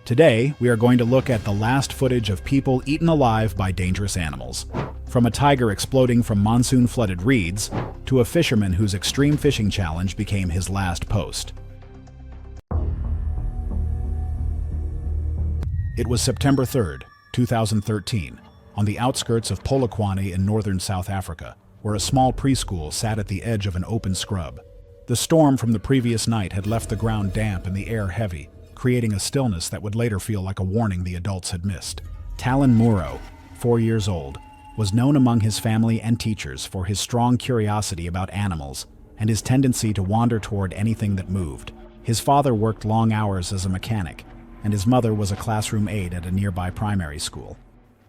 Today, we are going to look at the last footage of people eaten alive by dangerous animals. From a tiger exploding from monsoon-flooded reeds, to a fisherman whose extreme fishing challenge became his last post. It was September 3rd, 2013, on the outskirts of Polokwane in northern South Africa, where a small preschool sat at the edge of an open scrub. The storm from the previous night had left the ground damp and the air heavy, creating a stillness that would later feel like a warning the adults had missed. Talon Muro, 4 years old, was known among his family and teachers for his strong curiosity about animals and his tendency to wander toward anything that moved. His father worked long hours as a mechanic, and his mother was a classroom aide at a nearby primary school.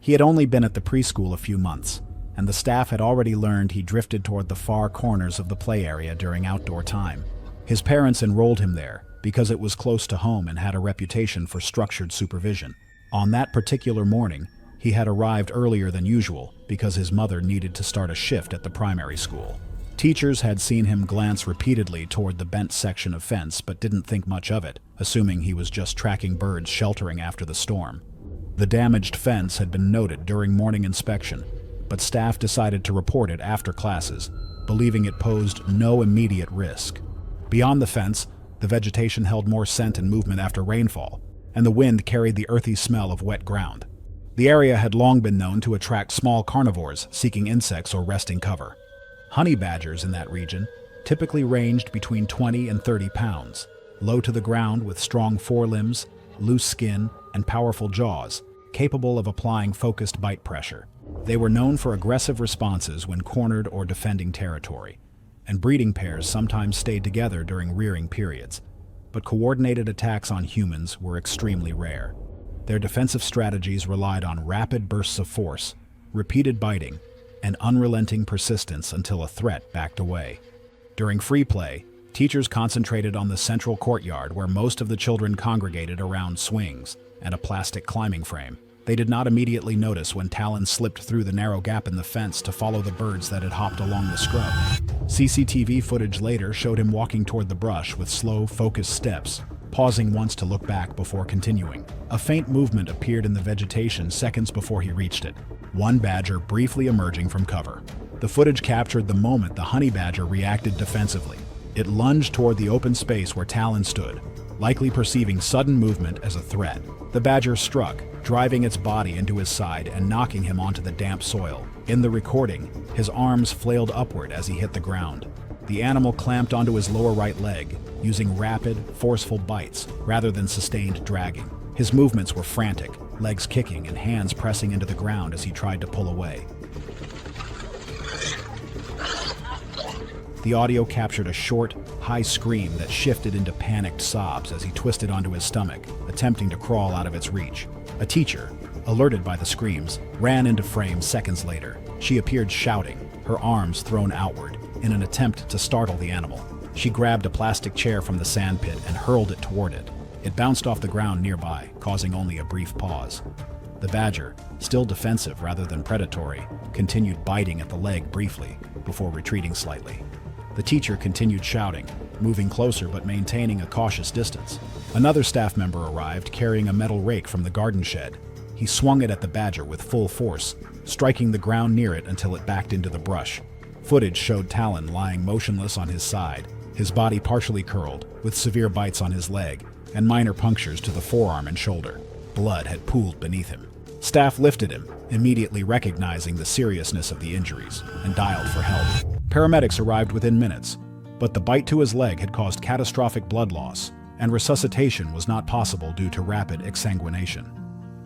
He had only been at the preschool a few months, and the staff had already learned he drifted toward the far corners of the play area during outdoor time. His parents enrolled him there because it was close to home and had a reputation for structured supervision. On that particular morning, he had arrived earlier than usual because his mother needed to start a shift at the primary school. Teachers had seen him glance repeatedly toward the bent section of fence but didn't think much of it, assuming he was just tracking birds sheltering after the storm. The damaged fence had been noted during morning inspection, but staff decided to report it after classes, believing it posed no immediate risk. Beyond the fence, the vegetation held more scent and movement after rainfall, and the wind carried the earthy smell of wet ground. The area had long been known to attract small carnivores seeking insects or resting cover. Honey badgers in that region typically ranged between 20 and 30 pounds, low to the ground with strong forelimbs, loose skin, and powerful jaws, capable of applying focused bite pressure. They were known for aggressive responses when cornered or defending territory, and breeding pairs sometimes stayed together during rearing periods, but coordinated attacks on humans were extremely rare. Their defensive strategies relied on rapid bursts of force, repeated biting, and unrelenting persistence until a threat backed away. During free play, teachers concentrated on the central courtyard where most of the children congregated around swings and a plastic climbing frame. They did not immediately notice when Talon slipped through the narrow gap in the fence to follow the birds that had hopped along the scrub. CCTV footage later showed him walking toward the brush with slow, focused steps, pausing once to look back before continuing. A faint movement appeared in the vegetation seconds before he reached it, one badger briefly emerging from cover. The footage captured the moment the honey badger reacted defensively. It lunged toward the open space where Talon stood, likely perceiving sudden movement as a threat. The badger struck, driving its body into his side and knocking him onto the damp soil. In the recording, his arms flailed upward as he hit the ground. The animal clamped onto his lower right leg, using rapid, forceful bites rather than sustained dragging. His movements were frantic, legs kicking and hands pressing into the ground as he tried to pull away. The audio captured a short, high scream that shifted into panicked sobs as he twisted onto his stomach, attempting to crawl out of its reach. A teacher, alerted by the screams, ran into frame seconds later. She appeared shouting, her arms thrown outward, in an attempt to startle the animal. She grabbed a plastic chair from the sandpit and hurled it toward it. It bounced off the ground nearby, causing only a brief pause. The badger, still defensive rather than predatory, continued biting at the leg briefly, before retreating slightly. The teacher continued shouting, moving closer but maintaining a cautious distance. Another staff member arrived carrying a metal rake from the garden shed. He swung it at the badger with full force, striking the ground near it until it backed into the brush. Footage showed Talon lying motionless on his side, his body partially curled, with severe bites on his leg, and minor punctures to the forearm and shoulder. Blood had pooled beneath him. Staff lifted him, immediately recognizing the seriousness of the injuries, and dialed for help. Paramedics arrived within minutes, but the bite to his leg had caused catastrophic blood loss, and resuscitation was not possible due to rapid exsanguination.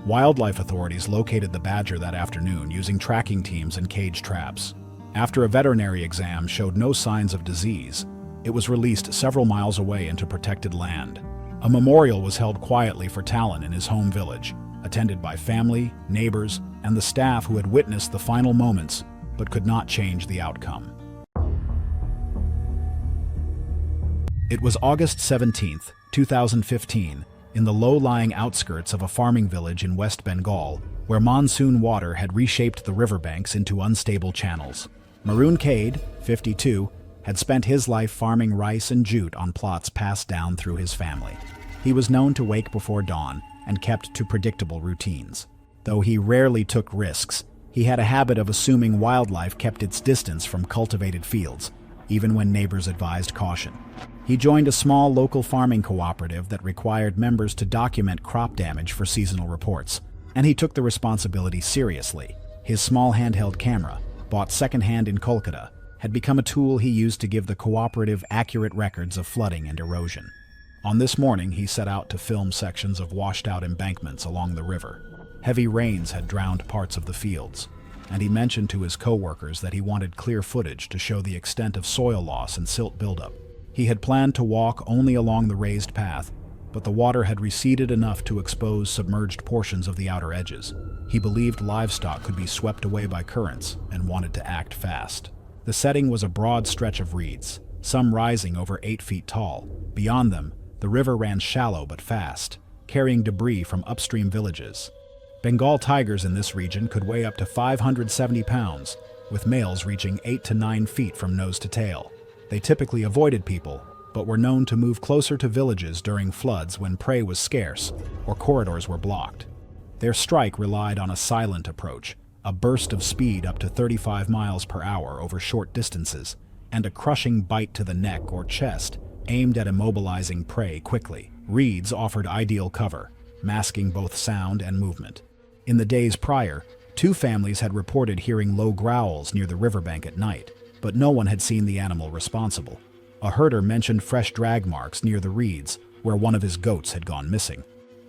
Wildlife authorities located the badger that afternoon using tracking teams and cage traps. After a veterinary exam showed no signs of disease, it was released several miles away into protected land. A memorial was held quietly for Talon in his home village, attended by family, neighbors, and the staff who had witnessed the final moments but could not change the outcome. It was August 17, 2015, in the low-lying outskirts of a farming village in West Bengal, where monsoon water had reshaped the riverbanks into unstable channels. Maroon Cade, 52, had spent his life farming rice and jute on plots passed down through his family. He was known to wake before dawn and kept to predictable routines. Though he rarely took risks, he had a habit of assuming wildlife kept its distance from cultivated fields, even when neighbors advised caution. He joined a small local farming cooperative that required members to document crop damage for seasonal reports, and he took the responsibility seriously. His small handheld camera, bought secondhand in Kolkata, had become a tool he used to give the cooperative accurate records of flooding and erosion. On this morning, he set out to film sections of washed-out embankments along the river. Heavy rains had drowned parts of the fields, and he mentioned to his co-workers that he wanted clear footage to show the extent of soil loss and silt buildup. He had planned to walk only along the raised path, but the water had receded enough to expose submerged portions of the outer edges. He believed livestock could be swept away by currents and wanted to act fast. The setting was a broad stretch of reeds, some rising over 8 feet tall. Beyond them, the river ran shallow but fast, carrying debris from upstream villages. Bengal tigers in this region could weigh up to 570 pounds, with males reaching 8 to 9 feet from nose to tail. They typically avoided people, but were known to move closer to villages during floods when prey was scarce or corridors were blocked. Their strike relied on a silent approach, a burst of speed up to 35 miles per hour over short distances, and a crushing bite to the neck or chest aimed at immobilizing prey quickly. Reeds offered ideal cover, masking both sound and movement. In the days prior, 2 families had reported hearing low growls near the riverbank at night, but no one had seen the animal responsible. A herder mentioned fresh drag marks near the reeds where one of his goats had gone missing.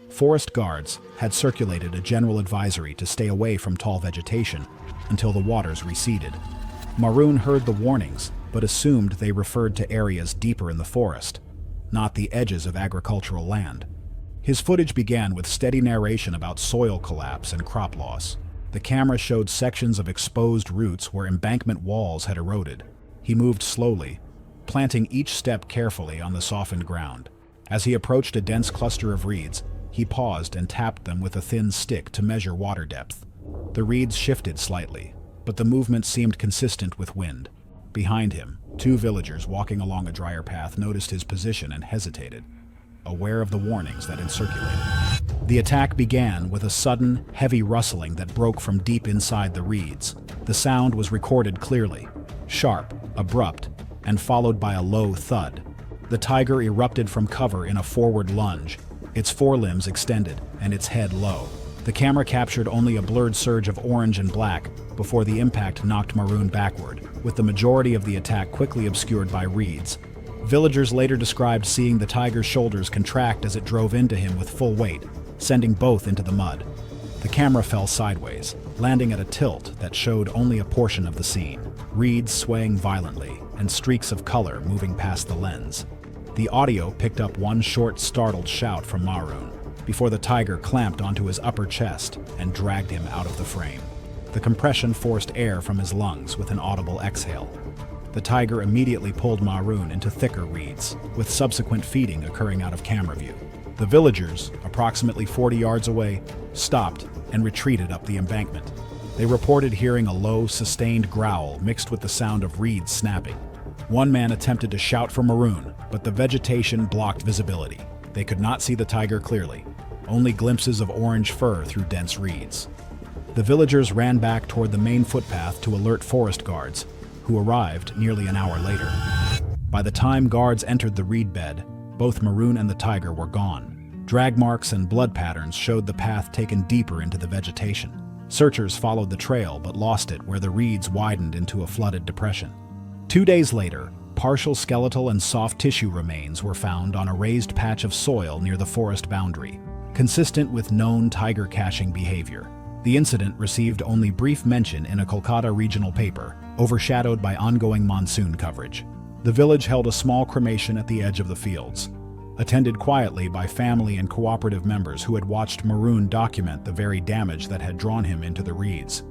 Forest guards had circulated a general advisory to stay away from tall vegetation until the waters receded. Maroon heard the warnings, but assumed they referred to areas deeper in the forest, not the edges of agricultural land. His footage began with steady narration about soil collapse and crop loss. The camera showed sections of exposed roots where embankment walls had eroded. He moved slowly, planting each step carefully on the softened ground. As he approached a dense cluster of reeds, he paused and tapped them with a thin stick to measure water depth. The reeds shifted slightly, but the movement seemed consistent with wind. Behind him, 2 villagers walking along a drier path noticed his position and hesitated, aware of the warnings that had circulated. The attack began with a sudden, heavy rustling that broke from deep inside the reeds. The sound was recorded clearly, sharp, abrupt, and followed by a low thud. The tiger erupted from cover in a forward lunge, its forelimbs extended and its head low. The camera captured only a blurred surge of orange and black before the impact knocked Maroon backward, with the majority of the attack quickly obscured by reeds. Villagers later described seeing the tiger's shoulders contract as it drove into him with full weight, sending both into the mud. The camera fell sideways, landing at a tilt that showed only a portion of the scene, reeds swaying violently and streaks of color moving past the lens. The audio picked up one short, startled shout from Maroon before the tiger clamped onto his upper chest and dragged him out of the frame. The compression forced air from his lungs with an audible exhale. The tiger immediately pulled Maroon into thicker reeds, with subsequent feeding occurring out of camera view. The villagers, approximately 40 yards away, stopped and retreated up the embankment. They reported hearing a low, sustained growl mixed with the sound of reeds snapping. One man attempted to shout for Maroon, but the vegetation blocked visibility. They could not see the tiger clearly, only glimpses of orange fur through dense reeds. The villagers ran back toward the main footpath to alert forest guards, who arrived nearly an hour later. By the time guards entered the reed bed, both Maroon and the tiger were gone. Drag marks and blood patterns showed the path taken deeper into the vegetation. Searchers followed the trail but lost it where the reeds widened into a flooded depression. 2 days later, partial skeletal and soft tissue remains were found on a raised patch of soil near the forest boundary, consistent with known tiger caching behavior. The incident received only brief mention in a Kolkata regional paper, overshadowed by ongoing monsoon coverage. The village held a small cremation at the edge of the fields, attended quietly by family and cooperative members who had watched Maroon document the very damage that had drawn him into the reeds.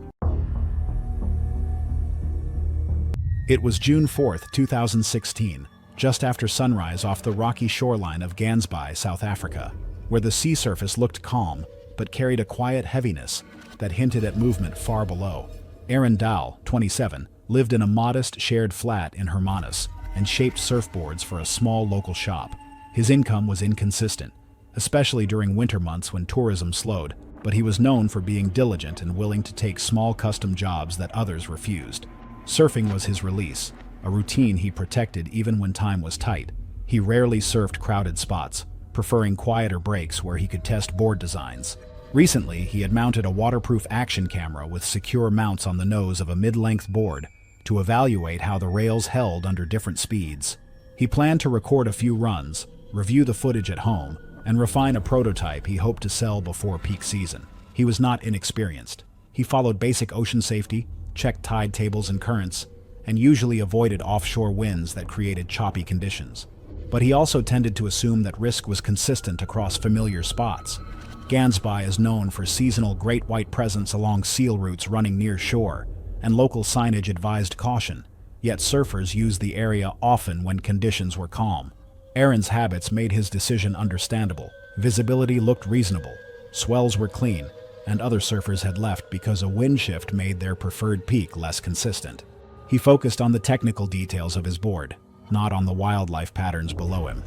It was June 4, 2016, just after sunrise off the rocky shoreline of Gansby, South Africa, where the sea surface looked calm but carried a quiet heaviness that hinted at movement far below. Aaron Dahl, 27, lived in a modest shared flat in Hermanus and shaped surfboards for a small local shop. His income was inconsistent, especially during winter months when tourism slowed, but he was known for being diligent and willing to take small custom jobs that others refused. Surfing was his release, a routine he protected even when time was tight. He rarely surfed crowded spots, preferring quieter breaks where he could test board designs. Recently, he had mounted a waterproof action camera with secure mounts on the nose of a mid-length board to evaluate how the rails held under different speeds. He planned to record a few runs, review the footage at home, and refine a prototype he hoped to sell before peak season. He was not inexperienced. He followed basic ocean safety, checked tide tables and currents, and usually avoided offshore winds that created choppy conditions. But he also tended to assume that risk was consistent across familiar spots. Gansby is known for seasonal great white presence along seal routes running near shore, and local signage advised caution, yet surfers used the area often when conditions were calm. Aaron's habits made his decision understandable. Visibility looked reasonable, swells were clean, and other surfers had left because a wind shift made their preferred peak less consistent. He focused on the technical details of his board, not on the wildlife patterns below him.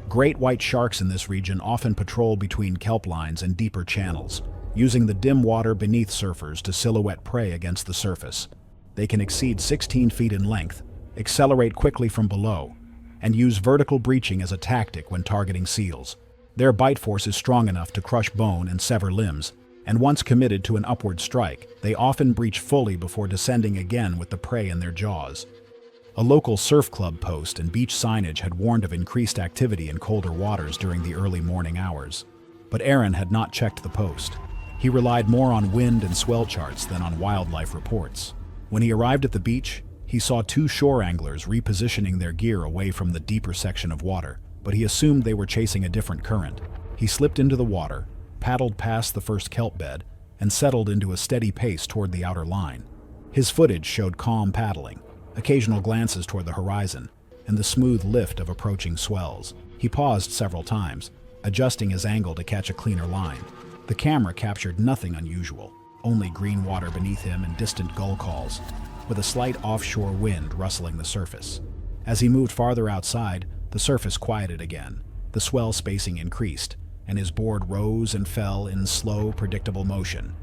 Great white sharks in this region often patrol between kelp lines and deeper channels, using the dim water beneath surfers to silhouette prey against the surface. They can exceed 16 feet in length, accelerate quickly from below, and use vertical breaching as a tactic when targeting seals. Their bite force is strong enough to crush bone and sever limbs, and once committed to an upward strike, they often breach fully before descending again with the prey in their jaws. A local surf club post and beach signage had warned of increased activity in colder waters during the early morning hours. But Aaron had not checked the post. He relied more on wind and swell charts than on wildlife reports. When he arrived at the beach, he saw two shore anglers repositioning their gear away from the deeper section of water, but he assumed they were chasing a different current. He slipped into the water, paddled past the first kelp bed, and settled into a steady pace toward the outer line. His footage showed calm paddling, occasional glances toward the horizon, and the smooth lift of approaching swells. He paused several times, adjusting his angle to catch a cleaner line. The camera captured nothing unusual, only green water beneath him and distant gull calls, with a slight offshore wind rustling the surface. As he moved farther outside, the surface quieted again. The swell spacing increased, and his board rose and fell in slow, predictable motion.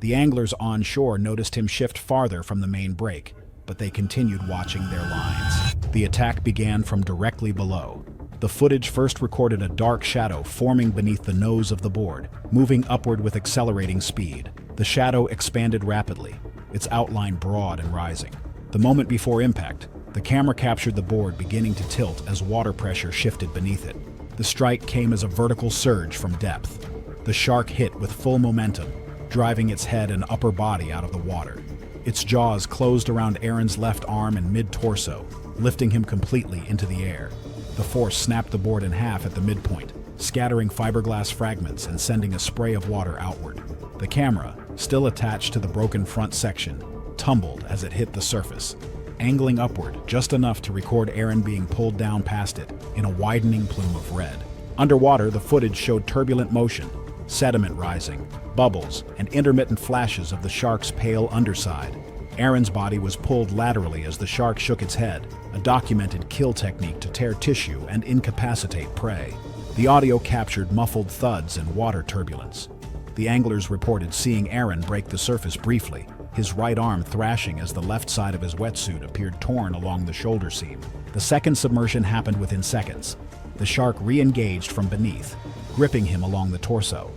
The anglers on shore noticed him shift farther from the main break, but they continued watching their lines. The attack began from directly below. The footage first recorded a dark shadow forming beneath the nose of the board, moving upward with accelerating speed. The shadow expanded rapidly, its outline broad and rising. The moment before impact, the camera captured the board beginning to tilt as water pressure shifted beneath it. The strike came as a vertical surge from depth. The shark hit with full momentum, driving its head and upper body out of the water. Its jaws closed around Aaron's left arm and mid-torso, lifting him completely into the air. The force snapped the board in half at the midpoint, scattering fiberglass fragments and sending a spray of water outward. The camera, still attached to the broken front section, tumbled as it hit the surface, angling upward just enough to record Aaron being pulled down past it in a widening plume of red. Underwater, the footage showed turbulent motion, sediment rising, bubbles, and intermittent flashes of the shark's pale underside. Aaron's body was pulled laterally as the shark shook its head, a documented kill technique to tear tissue and incapacitate prey. The audio captured muffled thuds and water turbulence. The anglers reported seeing Aaron break the surface briefly, his right arm thrashing as the left side of his wetsuit appeared torn along the shoulder seam. The second submersion happened within seconds. The shark re-engaged from beneath, gripping him along the torso.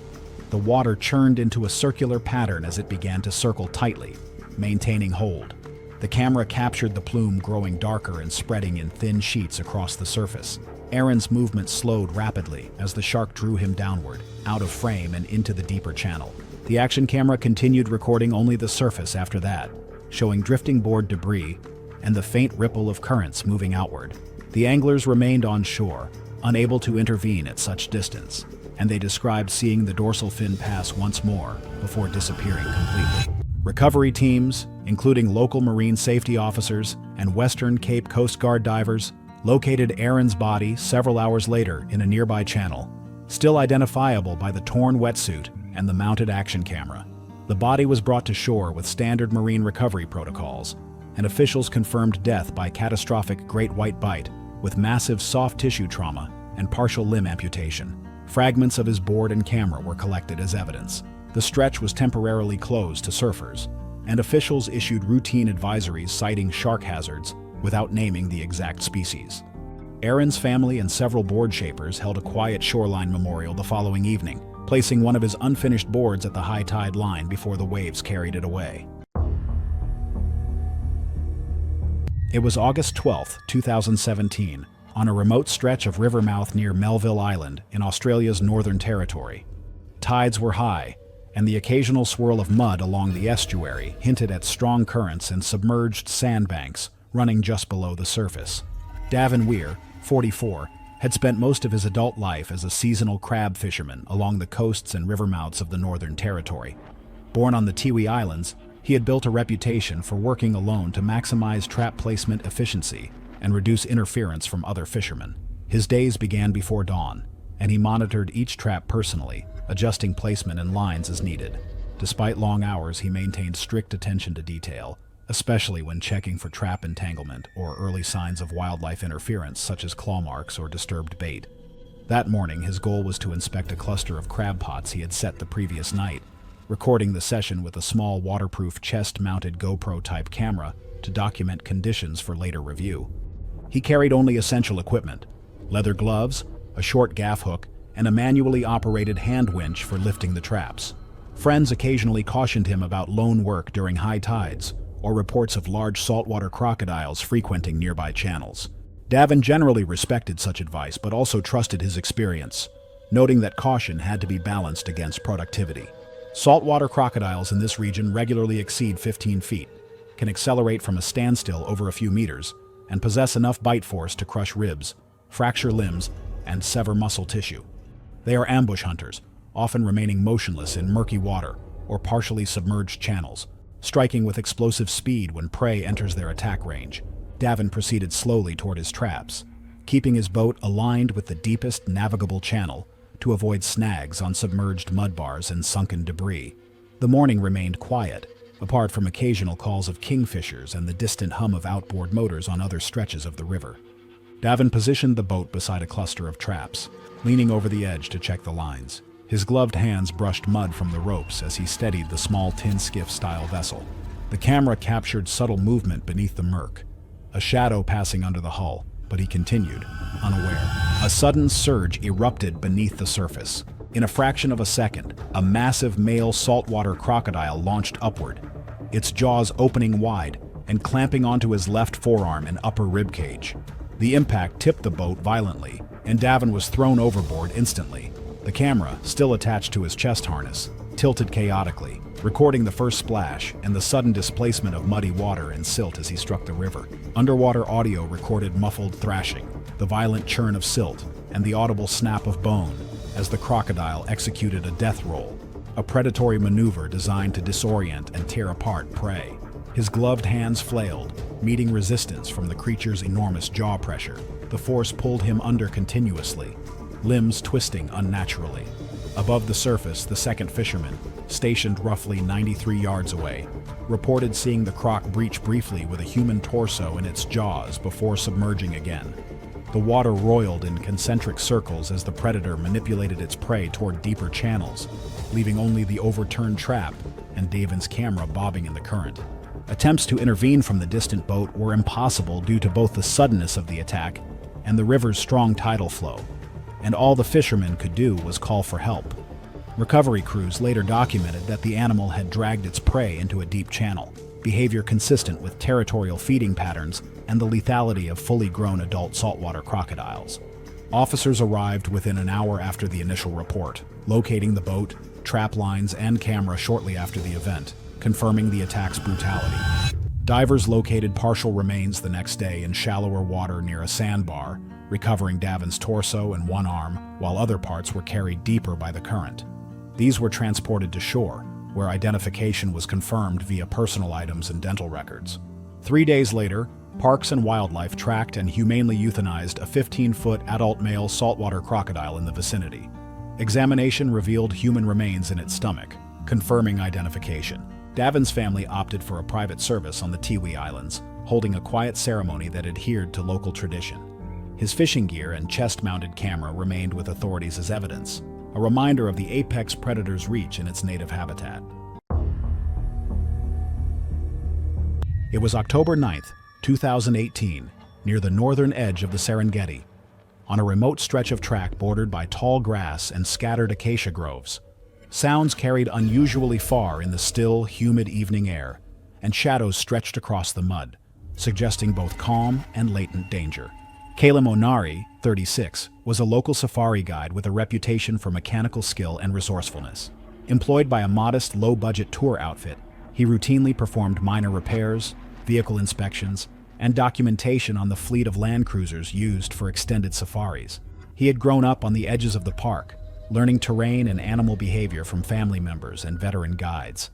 The water churned into a circular pattern as it began to circle tightly, maintaining hold. The camera captured the plume growing darker and spreading in thin sheets across the surface. Aaron's movement slowed rapidly as the shark drew him downward, out of frame and into the deeper channel. The action camera continued recording only the surface after that, showing drifting board debris and the faint ripple of currents moving outward. The anglers remained on shore, unable to intervene at such distance, and they described seeing the dorsal fin pass once more before disappearing completely. Recovery teams, including local marine safety officers and Western Cape Coast Guard divers, located Aaron's body several hours later in a nearby channel, still identifiable by the torn wetsuit and the mounted action camera. The body was brought to shore with standard marine recovery protocols, and officials confirmed death by catastrophic great white bite with massive soft tissue trauma and partial limb amputation. Fragments of his board and camera were collected as evidence. The stretch was temporarily closed to surfers, and officials issued routine advisories citing shark hazards without naming the exact species. Aaron's family and several board shapers held a quiet shoreline memorial the following evening, placing one of his unfinished boards at the high tide line before the waves carried it away. It was August 12, 2017, on a remote stretch of river mouth near Melville Island in Australia's Northern Territory. Tides were high, and the occasional swirl of mud along the estuary hinted at strong currents and submerged sandbanks running just below the surface. Davin Weir, 44, had spent most of his adult life as a seasonal crab fisherman along the coasts and river mouths of the Northern Territory. Born on the Tiwi Islands, he had built a reputation for working alone to maximize trap placement efficiency and reduce interference from other fishermen. His days began before dawn, and he monitored each trap personally, adjusting placement and lines as needed. Despite long hours, he maintained strict attention to detail, especially when checking for trap entanglement or early signs of wildlife interference such as claw marks or disturbed bait. That morning, his goal was to inspect a cluster of crab pots he had set the previous night, recording the session with a small waterproof chest-mounted GoPro-type camera to document conditions for later review. He carried only essential equipment: leather gloves, a short gaff hook, and a manually operated hand winch for lifting the traps. Friends occasionally cautioned him about lone work during high tides or reports of large saltwater crocodiles frequenting nearby channels. Davin generally respected such advice but also trusted his experience, noting that caution had to be balanced against productivity. Saltwater crocodiles in this region regularly exceed 15 feet, can accelerate from a standstill over a few meters, and possess enough bite force to crush ribs, fracture limbs, and sever muscle tissue. They are ambush hunters, often remaining motionless in murky water or partially submerged channels, striking with explosive speed when prey enters their attack range. Davin proceeded slowly toward his traps, keeping his boat aligned with the deepest navigable channel to avoid snags on submerged mud bars and sunken debris. The morning remained quiet, apart from occasional calls of kingfishers and the distant hum of outboard motors on other stretches of the river. Davin positioned the boat beside a cluster of traps, leaning over the edge to check the lines. His gloved hands brushed mud from the ropes as he steadied the small tin skiff-style vessel. The camera captured subtle movement beneath the murk, a shadow passing under the hull, but he continued, unaware. A sudden surge erupted beneath the surface. In a fraction of a second, a massive male saltwater crocodile launched upward, its jaws opening wide and clamping onto his left forearm and upper rib cage. The impact tipped the boat violently, and Davin was thrown overboard instantly. The camera, still attached to his chest harness, tilted chaotically, recording the first splash and the sudden displacement of muddy water and silt as he struck the river. Underwater audio recorded muffled thrashing, the violent churn of silt, and the audible snap of bone as the crocodile executed a death roll, a predatory maneuver designed to disorient and tear apart prey. His gloved hands flailed, meeting resistance from the creature's enormous jaw pressure. The force pulled him under continuously, limbs twisting unnaturally. Above the surface, the second fisherman, stationed roughly 93 yards away, reported seeing the croc breach briefly with a human torso in its jaws before submerging again. The water roiled in concentric circles as the predator manipulated its prey toward deeper channels, leaving only the overturned trap and Davin's camera bobbing in the current. Attempts to intervene from the distant boat were impossible due to both the suddenness of the attack and the river's strong tidal flow, and all the fishermen could do was call for help. Recovery crews later documented that the animal had dragged its prey into a deep channel, behavior consistent with territorial feeding patterns and the lethality of fully grown adult saltwater crocodiles. Officers arrived within an hour after the initial report, locating the boat, trap lines, and camera shortly after the event, confirming the attack's brutality. Divers located partial remains the next day in shallower water near a sandbar, recovering Davin's torso and one arm, while other parts were carried deeper by the current. These were transported to shore, where identification was confirmed via personal items and dental records. 3 days later, Parks and Wildlife tracked and humanely euthanized a 15-foot adult male saltwater crocodile in the vicinity. Examination revealed human remains in its stomach, confirming identification. Davin's family opted for a private service on the Tiwi Islands, holding a quiet ceremony that adhered to local tradition. His fishing gear and chest-mounted camera remained with authorities as evidence, a reminder of the apex predator's reach in its native habitat. It was October 9, 2018, near the northern edge of the Serengeti, on a remote stretch of track bordered by tall grass and scattered acacia groves. Sounds carried unusually far in the still, humid evening air, and shadows stretched across the mud, suggesting both calm and latent danger. Calum Onari, 36, was a local safari guide with a reputation for mechanical skill and resourcefulness. Employed by a modest, low-budget tour outfit, he routinely performed minor repairs, vehicle inspections, and documentation on the fleet of land cruisers used for extended safaris. He had grown up on the edges of the park, learning terrain and animal behavior from family members and veteran guides.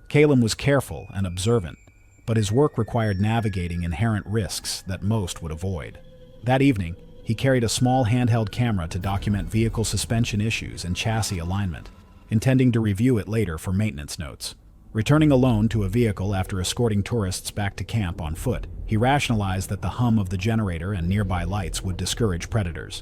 Calum was careful and observant, but his work required navigating inherent risks that most would avoid. That evening, he carried a small handheld camera to document vehicle suspension issues and chassis alignment, intending to review it later for maintenance notes. Returning alone to a vehicle after escorting tourists back to camp on foot, he rationalized that the hum of the generator and nearby lights would discourage predators.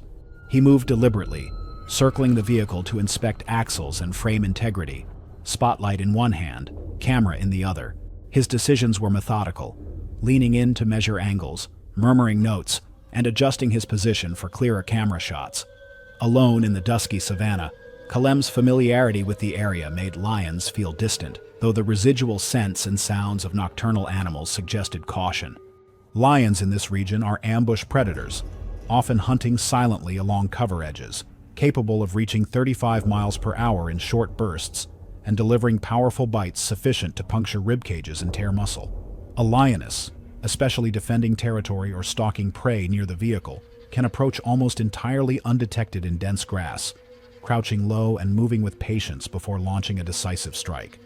He moved deliberately, circling the vehicle to inspect axles and frame integrity, spotlight in one hand, camera in the other. His decisions were methodical, leaning in to measure angles, murmuring notes, and adjusting his position for clearer camera shots. Alone in the dusky savanna, Calum's familiarity with the area made lions feel distant, though the residual scents and sounds of nocturnal animals suggested caution. Lions in this region are ambush predators, often hunting silently along cover edges, capable of reaching 35 miles per hour in short bursts and delivering powerful bites sufficient to puncture rib cages and tear muscle. A lioness, especially defending territory or stalking prey near the vehicle, can approach almost entirely undetected in dense grass, crouching low and moving with patience before launching a decisive strike.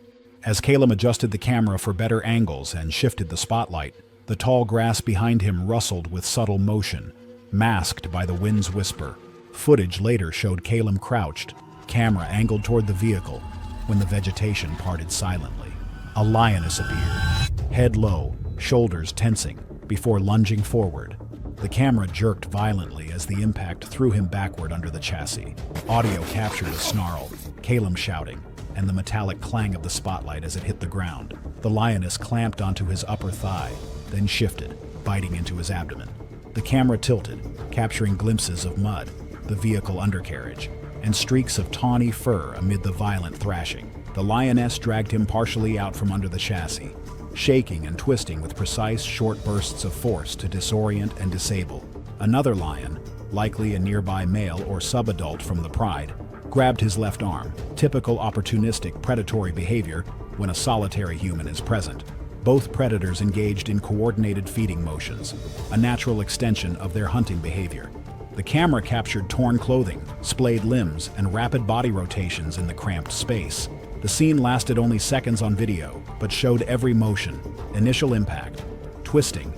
As Calum adjusted the camera for better angles and shifted the spotlight, the tall grass behind him rustled with subtle motion, masked by the wind's whisper. Footage later showed Calum crouched, camera angled toward the vehicle, when the vegetation parted silently. A lioness appeared, head low, shoulders tensing, before lunging forward. The camera jerked violently as the impact threw him backward under the chassis. Audio captured a snarl, Calum shouting, and the metallic clang of the spotlight as it hit the ground. The lioness clamped onto his upper thigh, then shifted, biting into his abdomen. The camera tilted, capturing glimpses of mud, the vehicle undercarriage, and streaks of tawny fur amid the violent thrashing. The lioness dragged him partially out from under the chassis, shaking and twisting with precise, short bursts of force to disorient and disable. Another lion, likely a nearby male or subadult from the pride, grabbed his left arm, typical opportunistic predatory behavior when a solitary human is present. Both predators engaged in coordinated feeding motions, a natural extension of their hunting behavior. The camera captured torn clothing, splayed limbs, and rapid body rotations in the cramped space. The scene lasted only seconds on video, but showed every motion, initial impact, twisting,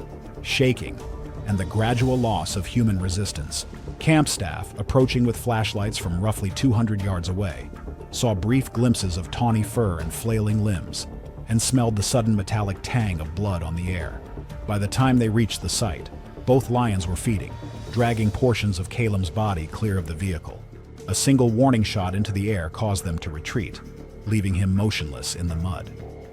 shaking, and the gradual loss of human resistance. Camp staff, approaching with flashlights from roughly 200 yards away, saw brief glimpses of tawny fur and flailing limbs, and smelled the sudden metallic tang of blood on the air. By the time they reached the site, both lions were feeding, dragging portions of Calum's body clear of the vehicle. A single warning shot into the air caused them to retreat, leaving him motionless in the mud.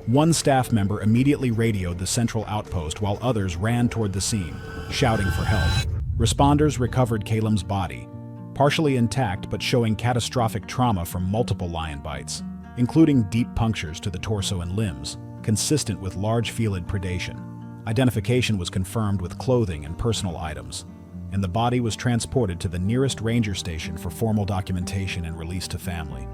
One staff member immediately radioed the central outpost while others ran toward the scene, shouting for help. Responders recovered Calum's body, partially intact but showing catastrophic trauma from multiple lion bites, including deep punctures to the torso and limbs, consistent with large felid predation. Identification was confirmed with clothing and personal items, and the body was transported to the nearest ranger station for formal documentation and release to family.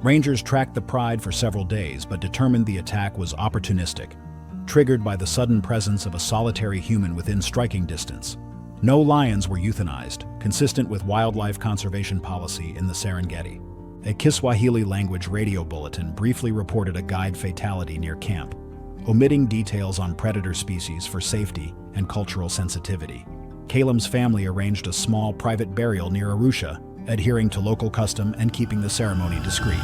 Rangers tracked the pride for several days but determined the attack was opportunistic, triggered by the sudden presence of a solitary human within striking distance. No lions were euthanized, consistent with wildlife conservation policy in the Serengeti. A Kiswahili language radio bulletin briefly reported a guide fatality near camp, omitting details on predator species for safety and cultural sensitivity. Calum's family arranged a small private burial near Arusha, adhering to local custom and keeping the ceremony discreet.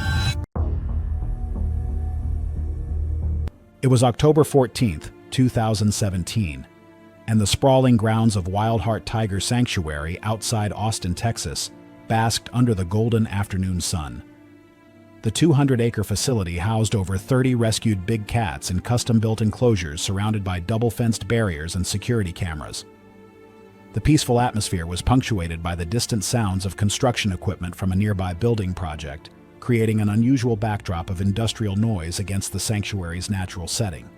It was October 14, 2017, and the sprawling grounds of Wild Heart Tiger Sanctuary outside Austin, Texas, basked under the golden afternoon sun. The 200-acre facility housed over 30 rescued big cats in custom-built enclosures surrounded by double-fenced barriers and security cameras. The peaceful atmosphere was punctuated by the distant sounds of construction equipment from a nearby building project, creating an unusual backdrop of industrial noise against the sanctuary's natural setting.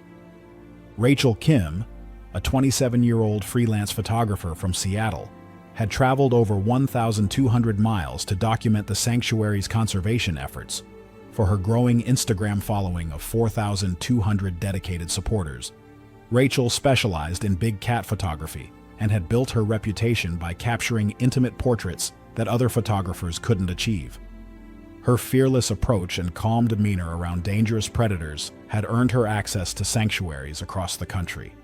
Rachel Kim, a 27-year-old freelance photographer from Seattle, had traveled over 1,200 miles to document the sanctuary's conservation efforts. For her growing Instagram following of 4,200 dedicated supporters, Rachel specialized in big cat photography and had built her reputation by capturing intimate portraits that other photographers couldn't achieve. Her fearless approach and calm demeanor around dangerous predators had earned her access to sanctuaries across the country.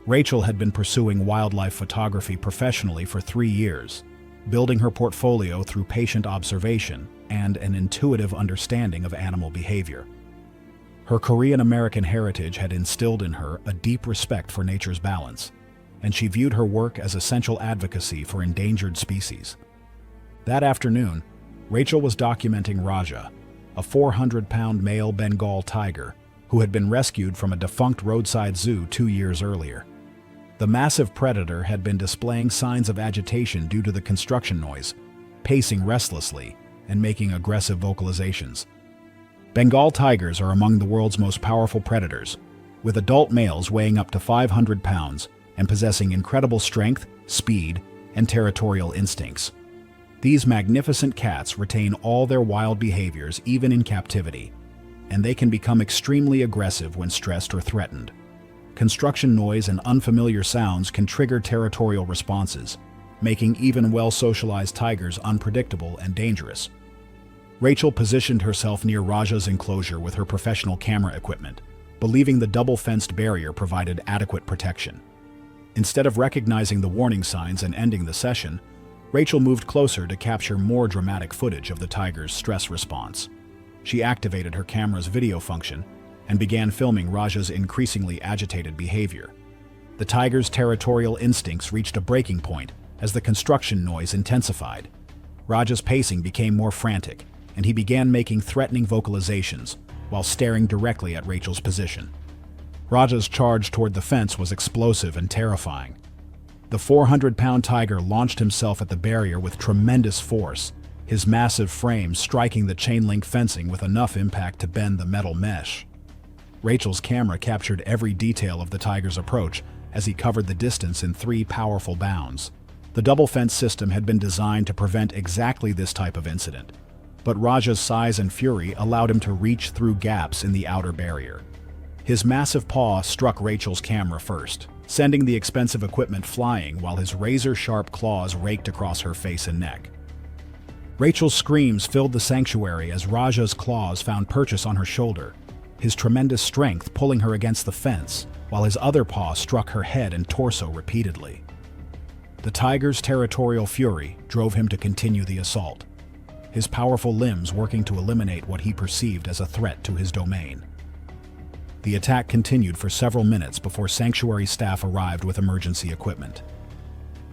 Rachel had been pursuing wildlife photography professionally for 3 years, building her portfolio through patient observation and an intuitive understanding of animal behavior. Her Korean-American heritage had instilled in her a deep respect for nature's balance, and she viewed her work as essential advocacy for endangered species. That afternoon, Rachel was documenting Raja, a 400-pound male Bengal tiger who had been rescued from a defunct roadside zoo 2 years earlier. The massive predator had been displaying signs of agitation due to the construction noise, pacing restlessly and making aggressive vocalizations. Bengal tigers are among the world's most powerful predators, with adult males weighing up to 500 pounds and possessing incredible strength, speed, and territorial instincts. These magnificent cats retain all their wild behaviors even in captivity, and they can become extremely aggressive when stressed or threatened. Construction noise and unfamiliar sounds can trigger territorial responses, making even well-socialized tigers unpredictable and dangerous. Rachel positioned herself near Raja's enclosure with her professional camera equipment, believing the double-fenced barrier provided adequate protection. Instead of recognizing the warning signs and ending the session, Rachel moved closer to capture more dramatic footage of the tiger's stress response. She activated her camera's video function and began filming Raja's increasingly agitated behavior. The tiger's territorial instincts reached a breaking point as the construction noise intensified. Raja's pacing became more frantic, and he began making threatening vocalizations while staring directly at Rachel's position. Raja's charge toward the fence was explosive and terrifying. The 400-pound tiger launched himself at the barrier with tremendous force, his massive frame striking the chain-link fencing with enough impact to bend the metal mesh. Rachel's camera captured every detail of the tiger's approach as he covered the distance in 3 powerful bounds. The double fence system had been designed to prevent exactly this type of incident, but Raja's size and fury allowed him to reach through gaps in the outer barrier. His massive paw struck Rachel's camera first, sending the expensive equipment flying while his razor-sharp claws raked across her face and neck. Rachel's screams filled the sanctuary as Raja's claws found purchase on her shoulder, his tremendous strength pulling her against the fence, while his other paw struck her head and torso repeatedly. The tiger's territorial fury drove him to continue the assault, his powerful limbs working to eliminate what he perceived as a threat to his domain. The attack continued for several minutes before sanctuary staff arrived with emergency equipment.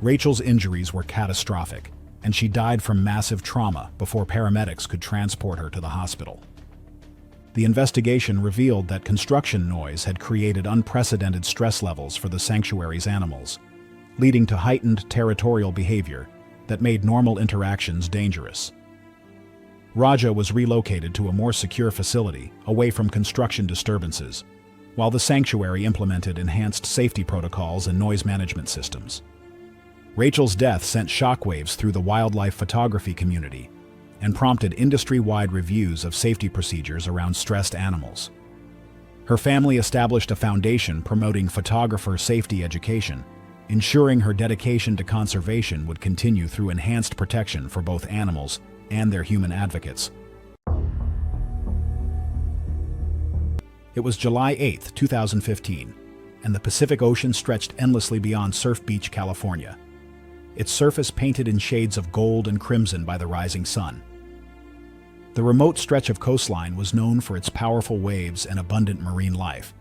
Rachel's injuries were catastrophic, and she died from massive trauma before paramedics could transport her to the hospital. The investigation revealed that construction noise had created unprecedented stress levels for the sanctuary's animals, leading to heightened territorial behavior that made normal interactions dangerous. Raja was relocated to a more secure facility away from construction disturbances, while the sanctuary implemented enhanced safety protocols and noise management systems. Rachel's death sent shockwaves through the wildlife photography community and prompted industry-wide reviews of safety procedures around stressed animals. Her family established a foundation promoting photographer safety education, ensuring her dedication to conservation would continue through enhanced protection for both animals and their human advocates. It was July 8, 2015, and the Pacific Ocean stretched endlessly beyond Surf Beach, California, its surface painted in shades of gold and crimson by the rising sun. The remote stretch of coastline was known for its powerful waves and abundant marine life,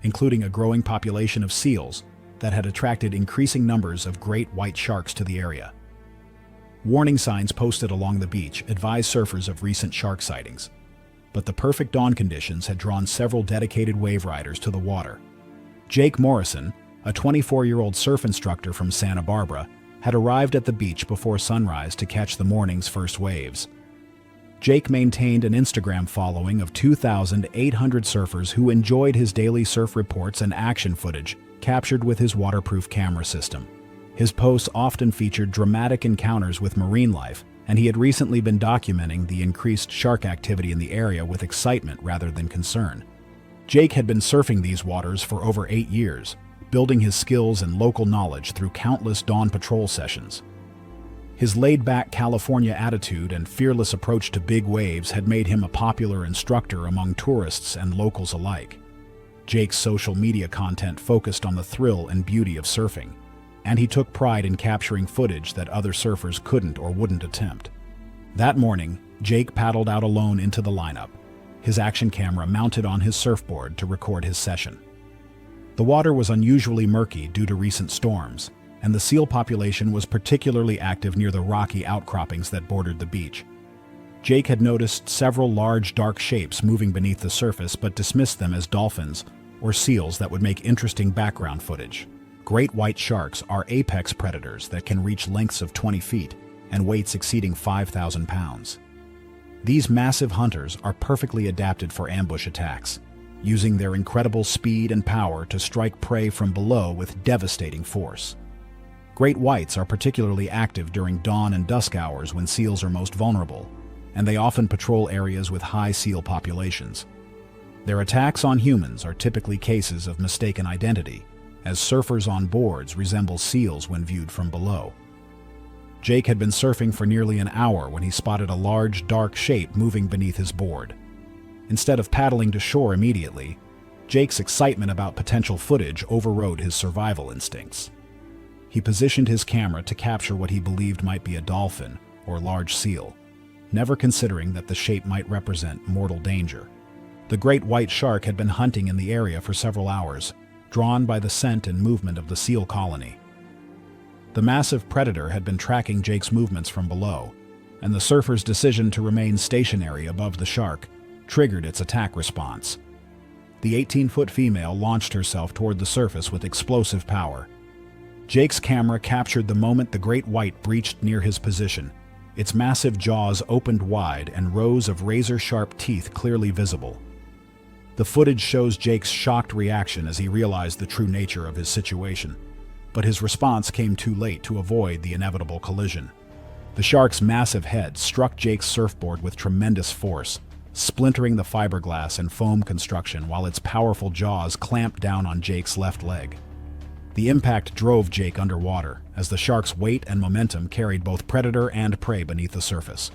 including a growing population of seals, that had attracted increasing numbers of great white sharks to the area. Warning signs posted along the beach advised surfers of recent shark sightings, but the perfect dawn conditions had drawn several dedicated wave riders to the water. Jake Morrison, a 24-year-old surf instructor from Santa Barbara, had arrived at the beach before sunrise to catch the morning's first waves. Jake maintained an Instagram following of 2,800 surfers who enjoyed his daily surf reports and action footage captured with his waterproof camera system. His posts often featured dramatic encounters with marine life, and he had recently been documenting the increased shark activity in the area with excitement rather than concern. Jake had been surfing these waters for over 8 years, building his skills and local knowledge through countless dawn patrol sessions. His laid-back California attitude and fearless approach to big waves had made him a popular instructor among tourists and locals alike. Jake's social media content focused on the thrill and beauty of surfing, and he took pride in capturing footage that other surfers couldn't or wouldn't attempt. That morning, Jake paddled out alone into the lineup, his action camera mounted on his surfboard to record his session. The water was unusually murky due to recent storms, and the seal population was particularly active near the rocky outcroppings that bordered the beach. Jake had noticed several large, dark shapes moving beneath the surface but dismissed them as dolphins or seals that would make interesting background footage. Great white sharks are apex predators that can reach lengths of 20 feet and weights exceeding 5,000 pounds. These massive hunters are perfectly adapted for ambush attacks, using their incredible speed and power to strike prey from below with devastating force. Great whites are particularly active during dawn and dusk hours when seals are most vulnerable, and they often patrol areas with high seal populations. Their attacks on humans are typically cases of mistaken identity, as surfers on boards resemble seals when viewed from below. Jake had been surfing for nearly an hour when he spotted a large, dark shape moving beneath his board. Instead of paddling to shore immediately, Jake's excitement about potential footage overrode his survival instincts. He positioned his camera to capture what he believed might be a dolphin or large seal, never considering that the shape might represent mortal danger. The great white shark had been hunting in the area for several hours, drawn by the scent and movement of the seal colony. The massive predator had been tracking Jake's movements from below, and the surfer's decision to remain stationary above the shark triggered its attack response. The 18-foot female launched herself toward the surface with explosive power. Jake's camera captured the moment the great white breached near his position. Its massive jaws opened wide and rows of razor-sharp teeth clearly visible. The footage shows Jake's shocked reaction as he realized the true nature of his situation, but his response came too late to avoid the inevitable collision. The shark's massive head struck Jake's surfboard with tremendous force, splintering the fiberglass and foam construction while its powerful jaws clamped down on Jake's left leg. The impact drove Jake underwater, as the shark's weight and momentum carried both predator and prey beneath the surface.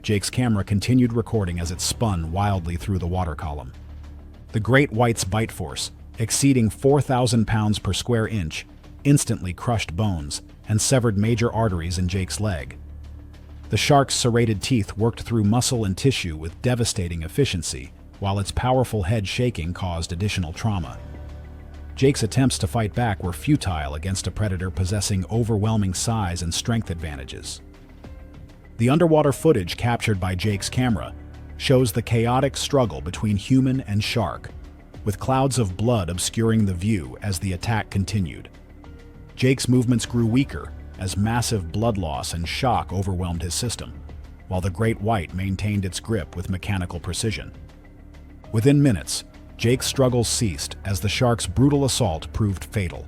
Jake's camera continued recording as it spun wildly through the water column. The great white's bite force, exceeding 4,000 pounds per square inch, instantly crushed bones and severed major arteries in Jake's leg. The shark's serrated teeth worked through muscle and tissue with devastating efficiency, while its powerful head shaking caused additional trauma. Jake's attempts to fight back were futile against a predator possessing overwhelming size and strength advantages. The underwater footage captured by Jake's camera shows the chaotic struggle between human and shark, with clouds of blood obscuring the view as the attack continued. Jake's movements grew weaker as massive blood loss and shock overwhelmed his system, while the great white maintained its grip with mechanical precision. Within minutes, Jake's struggles ceased as the shark's brutal assault proved fatal.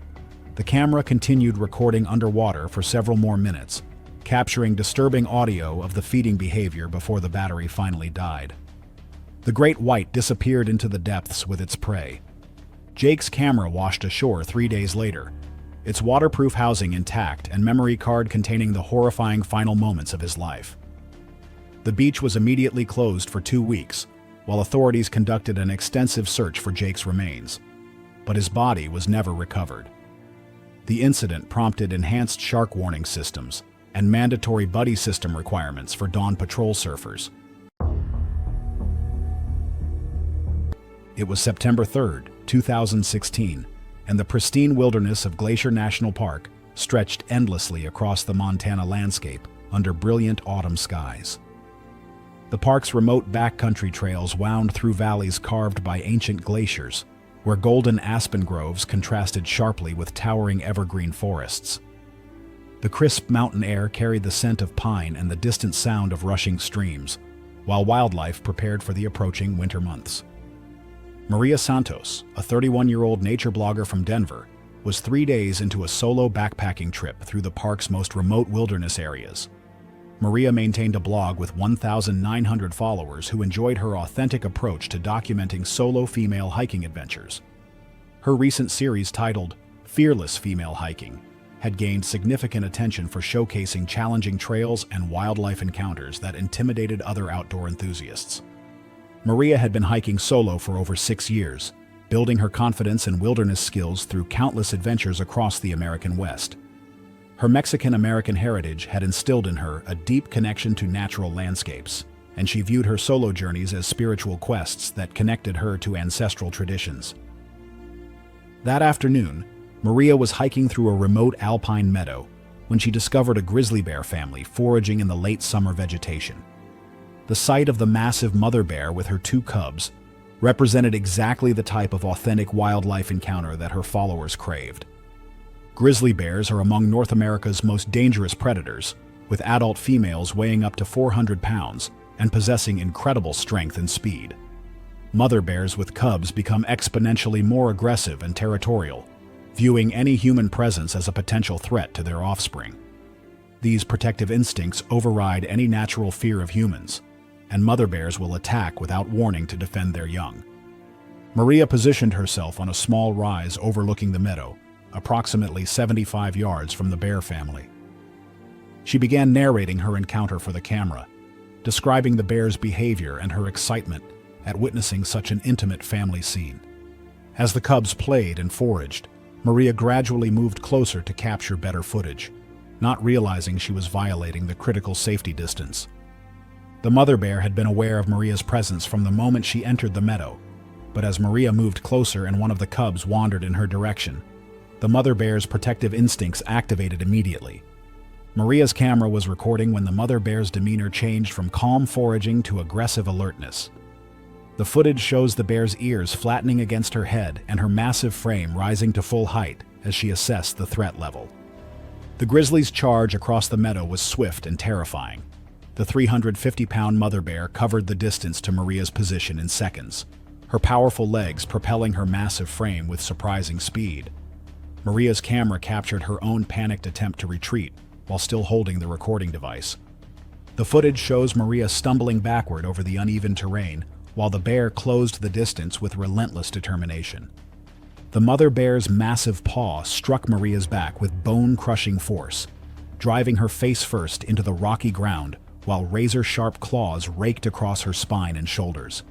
The camera continued recording underwater for several more minutes, capturing disturbing audio of the feeding behavior before the battery finally died. The great white disappeared into the depths with its prey. Jake's camera washed ashore 3 days later, its waterproof housing intact and memory card containing the horrifying final moments of his life. The beach was immediately closed for 2 weeks, while authorities conducted an extensive search for Jake's remains, but his body was never recovered. The incident prompted enhanced shark warning systems and mandatory buddy system requirements for dawn patrol surfers. It was September 3, 2016, and the pristine wilderness of Glacier National Park stretched endlessly across the Montana landscape under brilliant autumn skies. The park's remote backcountry trails wound through valleys carved by ancient glaciers, where golden aspen groves contrasted sharply with towering evergreen forests. The crisp mountain air carried the scent of pine and the distant sound of rushing streams, while wildlife prepared for the approaching winter months. Maria Santos, a 31-year-old nature blogger from Denver, was 3 days into a solo backpacking trip through the park's most remote wilderness areas. Maria maintained a blog with 1,900 followers who enjoyed her authentic approach to documenting solo female hiking adventures. Her recent series titled Fearless Female Hiking had gained significant attention for showcasing challenging trails and wildlife encounters that intimidated other outdoor enthusiasts. Maria had been hiking solo for over 6 years, building her confidence and wilderness skills through countless adventures across the American West. Her Mexican-American heritage had instilled in her a deep connection to natural landscapes, and she viewed her solo journeys as spiritual quests that connected her to ancestral traditions. That afternoon, Maria was hiking through a remote alpine meadow when she discovered a grizzly bear family foraging in the late summer vegetation. The sight of the massive mother bear with her 2 cubs represented exactly the type of authentic wildlife encounter that her followers craved. Grizzly bears are among North America's most dangerous predators, with adult females weighing up to 400 pounds and possessing incredible strength and speed. Mother bears with cubs become exponentially more aggressive and territorial, viewing any human presence as a potential threat to their offspring. These protective instincts override any natural fear of humans, and mother bears will attack without warning to defend their young. Maria positioned herself on a small rise overlooking the meadow, approximately 75 yards from the bear family. She began narrating her encounter for the camera, describing the bear's behavior and her excitement at witnessing such an intimate family scene. As the cubs played and foraged, Maria gradually moved closer to capture better footage, not realizing she was violating the critical safety distance. The mother bear had been aware of Maria's presence from the moment she entered the meadow, but as Maria moved closer and one of the cubs wandered in her direction, the mother bear's protective instincts activated immediately. Maria's camera was recording when the mother bear's demeanor changed from calm foraging to aggressive alertness. The footage shows the bear's ears flattening against her head and her massive frame rising to full height as she assessed the threat level. The grizzly's charge across the meadow was swift and terrifying. The 350-pound mother bear covered the distance to Maria's position in seconds, her powerful legs propelling her massive frame with surprising speed. Maria's camera captured her own panicked attempt to retreat while still holding the recording device. The footage shows Maria stumbling backward over the uneven terrain while the bear closed the distance with relentless determination. The mother bear's massive paw struck Maria's back with bone-crushing force, driving her face first into the rocky ground while razor-sharp claws raked across her spine and shoulders.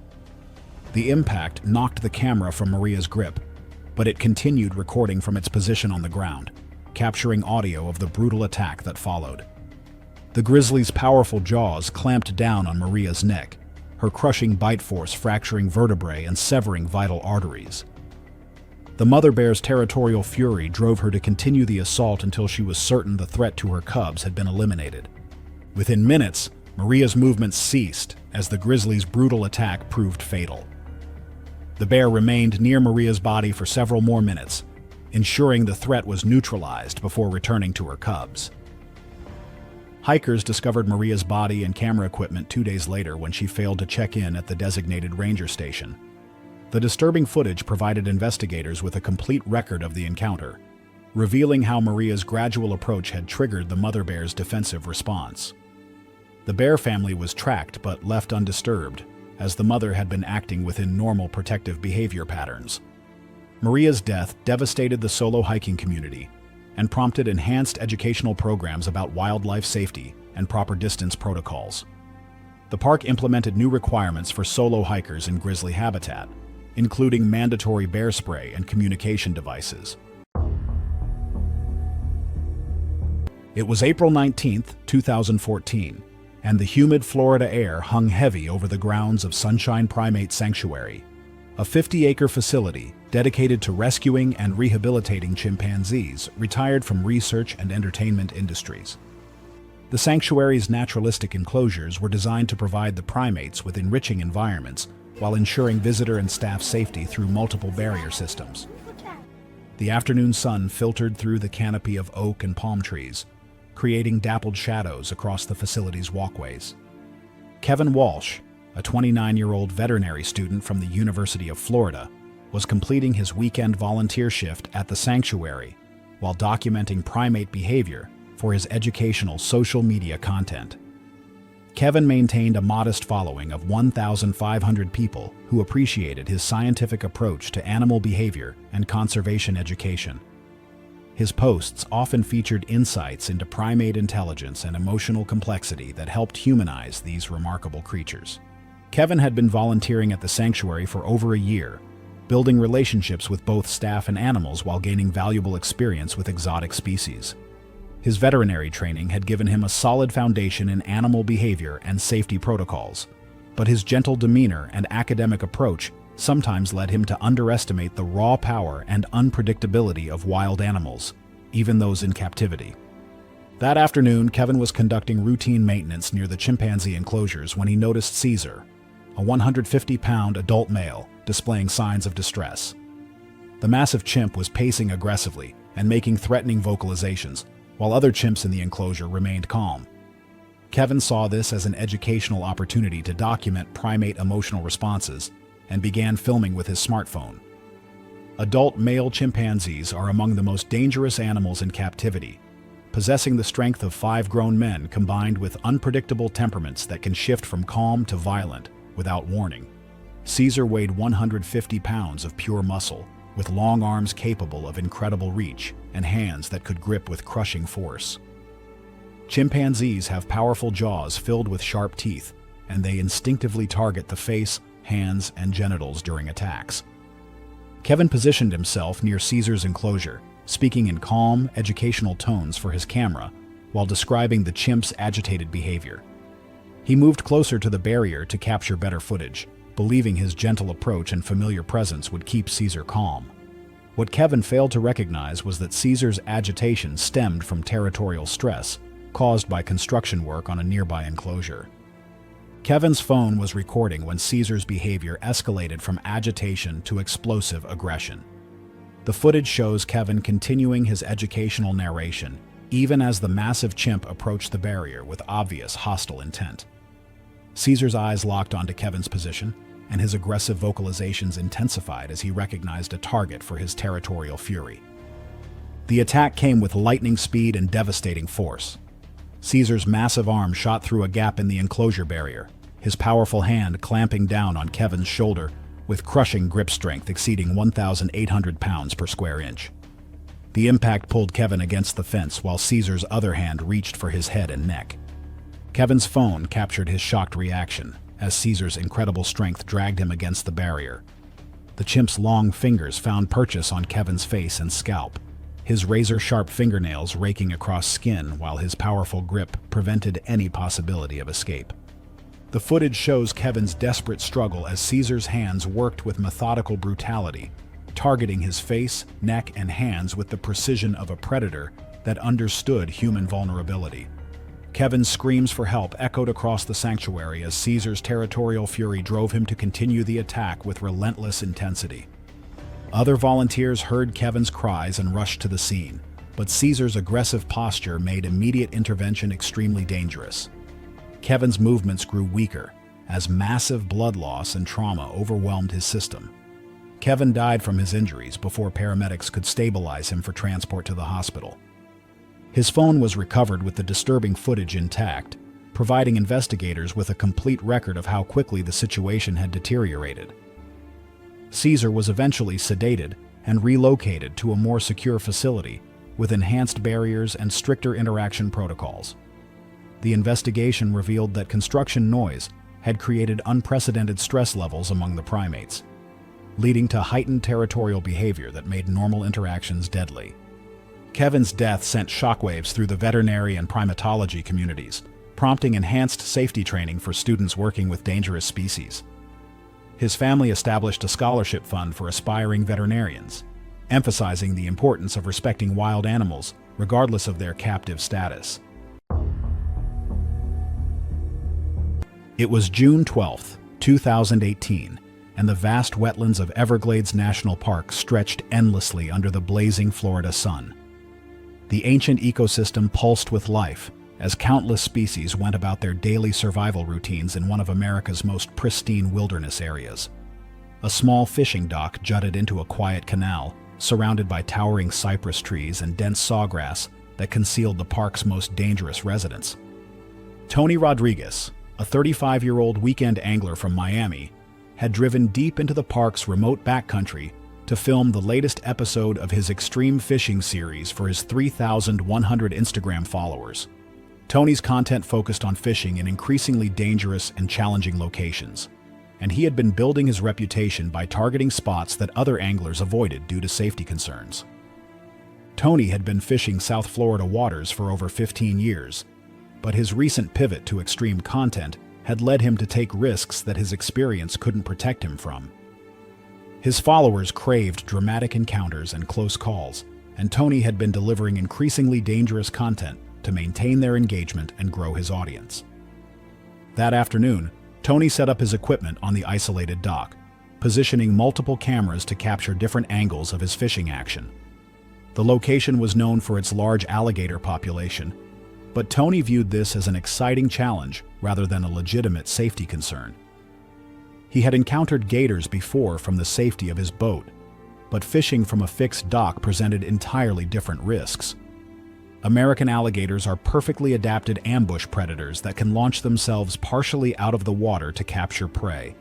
The impact knocked the camera from Maria's grip, but it continued recording from its position on the ground, capturing audio of the brutal attack that followed. The grizzly's powerful jaws clamped down on Maria's neck, her crushing bite force fracturing vertebrae and severing vital arteries. The mother bear's territorial fury drove her to continue the assault until she was certain the threat to her cubs had been eliminated. Within minutes, Maria's movements ceased as the grizzly's brutal attack proved fatal. The bear remained near Maria's body for several more minutes, ensuring the threat was neutralized before returning to her cubs. Hikers discovered Maria's body and camera equipment 2 days later when she failed to check in at the designated ranger station. The disturbing footage provided investigators with a complete record of the encounter, revealing how Maria's gradual approach had triggered the mother bear's defensive response. The bear family was tracked but left undisturbed, as the mother had been acting within normal protective behavior patterns. Maria's death devastated the solo hiking community and prompted enhanced educational programs about wildlife safety and proper distance protocols. The park implemented new requirements for solo hikers in grizzly habitat, including mandatory bear spray and communication devices. It was April 19, 2014, and the humid Florida air hung heavy over the grounds of Sunshine Primate Sanctuary, a 50-acre facility dedicated to rescuing and rehabilitating chimpanzees retired from research and entertainment industries. The sanctuary's naturalistic enclosures were designed to provide the primates with enriching environments while ensuring visitor and staff safety through multiple barrier systems. The afternoon sun filtered through the canopy of oak and palm trees, creating dappled shadows across the facility's walkways. Kevin Walsh, a 29-year-old veterinary student from the University of Florida, was completing his weekend volunteer shift at the sanctuary while documenting primate behavior for his educational social media content. Kevin maintained a modest following of 1,500 people who appreciated his scientific approach to animal behavior and conservation education. His posts often featured insights into primate intelligence and emotional complexity that helped humanize these remarkable creatures. Kevin had been volunteering at the sanctuary for over a year, building relationships with both staff and animals while gaining valuable experience with exotic species. His veterinary training had given him a solid foundation in animal behavior and safety protocols, but his gentle demeanor and academic approach sometimes led him to underestimate the raw power and unpredictability of wild animals, even those in captivity. That afternoon, Kevin was conducting routine maintenance near the chimpanzee enclosures when he noticed Caesar, a 150-pound adult male, displaying signs of distress. The massive chimp was pacing aggressively and making threatening vocalizations, while other chimps in the enclosure remained calm. Kevin saw this as an educational opportunity to document primate emotional responses and began filming with his smartphone. Adult male chimpanzees are among the most dangerous animals in captivity, possessing the strength of 5 grown men combined with unpredictable temperaments that can shift from calm to violent without warning. Caesar weighed 150 pounds of pure muscle, with long arms capable of incredible reach and hands that could grip with crushing force. Chimpanzees have powerful jaws filled with sharp teeth, and they instinctively target the face, hands, and genitals during attacks. Kevin positioned himself near Caesar's enclosure, speaking in calm, educational tones for his camera while describing the chimp's agitated behavior. He moved closer to the barrier to capture better footage, believing his gentle approach and familiar presence would keep Caesar calm. What Kevin failed to recognize was that Caesar's agitation stemmed from territorial stress caused by construction work on a nearby enclosure. Kevin's phone was recording when Caesar's behavior escalated from agitation to explosive aggression. The footage shows Kevin continuing his educational narration, even as the massive chimp approached the barrier with obvious hostile intent. Caesar's eyes locked onto Kevin's position, and his aggressive vocalizations intensified as he recognized a target for his territorial fury. The attack came with lightning speed and devastating force. Caesar's massive arm shot through a gap in the enclosure barrier, his powerful hand clamping down on Kevin's shoulder with crushing grip strength exceeding 1,800 pounds per square inch. The impact pulled Kevin against the fence while Caesar's other hand reached for his head and neck. Kevin's phone captured his shocked reaction as Caesar's incredible strength dragged him against the barrier. The chimp's long fingers found purchase on Kevin's face and scalp, his razor-sharp fingernails raking across skin while his powerful grip prevented any possibility of escape. The footage shows Kevin's desperate struggle as Caesar's hands worked with methodical brutality, targeting his face, neck, and hands with the precision of a predator that understood human vulnerability. Kevin's screams for help echoed across the sanctuary as Caesar's territorial fury drove him to continue the attack with relentless intensity. Other volunteers heard Kevin's cries and rushed to the scene, but Caesar's aggressive posture made immediate intervention extremely dangerous. Kevin's movements grew weaker as massive blood loss and trauma overwhelmed his system. Kevin died from his injuries before paramedics could stabilize him for transport to the hospital. His phone was recovered with the disturbing footage intact, providing investigators with a complete record of how quickly the situation had deteriorated. Caesar was eventually sedated and relocated to a more secure facility with enhanced barriers and stricter interaction protocols. The investigation revealed that construction noise had created unprecedented stress levels among the primates, leading to heightened territorial behavior that made normal interactions deadly. Kevin's death sent shockwaves through the veterinary and primatology communities, prompting enhanced safety training for students working with dangerous species. His family established a scholarship fund for aspiring veterinarians, emphasizing the importance of respecting wild animals, regardless of their captive status. It was June 12, 2018, and the vast wetlands of Everglades National Park stretched endlessly under the blazing Florida sun. The ancient ecosystem pulsed with life as countless species went about their daily survival routines in one of America's most pristine wilderness areas. A small fishing dock jutted into a quiet canal, surrounded by towering cypress trees and dense sawgrass that concealed the park's most dangerous residents. Tony Rodriguez, a 35-year-old weekend angler from Miami, had driven deep into the park's remote backcountry to film the latest episode of his extreme fishing series for his 3,100 Instagram followers. Tony's content focused on fishing in increasingly dangerous and challenging locations, and he had been building his reputation by targeting spots that other anglers avoided due to safety concerns. Tony had been fishing South Florida waters for over 15 years, but his recent pivot to extreme content had led him to take risks that his experience couldn't protect him from. His followers craved dramatic encounters and close calls, and Tony had been delivering increasingly dangerous content to maintain their engagement and grow his audience. That afternoon, Tony set up his equipment on the isolated dock, positioning multiple cameras to capture different angles of his fishing action. The location was known for its large alligator population, but Tony viewed this as an exciting challenge rather than a legitimate safety concern. He had encountered gators before from the safety of his boat, but fishing from a fixed dock presented entirely different risks. American alligators are perfectly adapted ambush predators that can launch themselves partially out of the water to capture prey.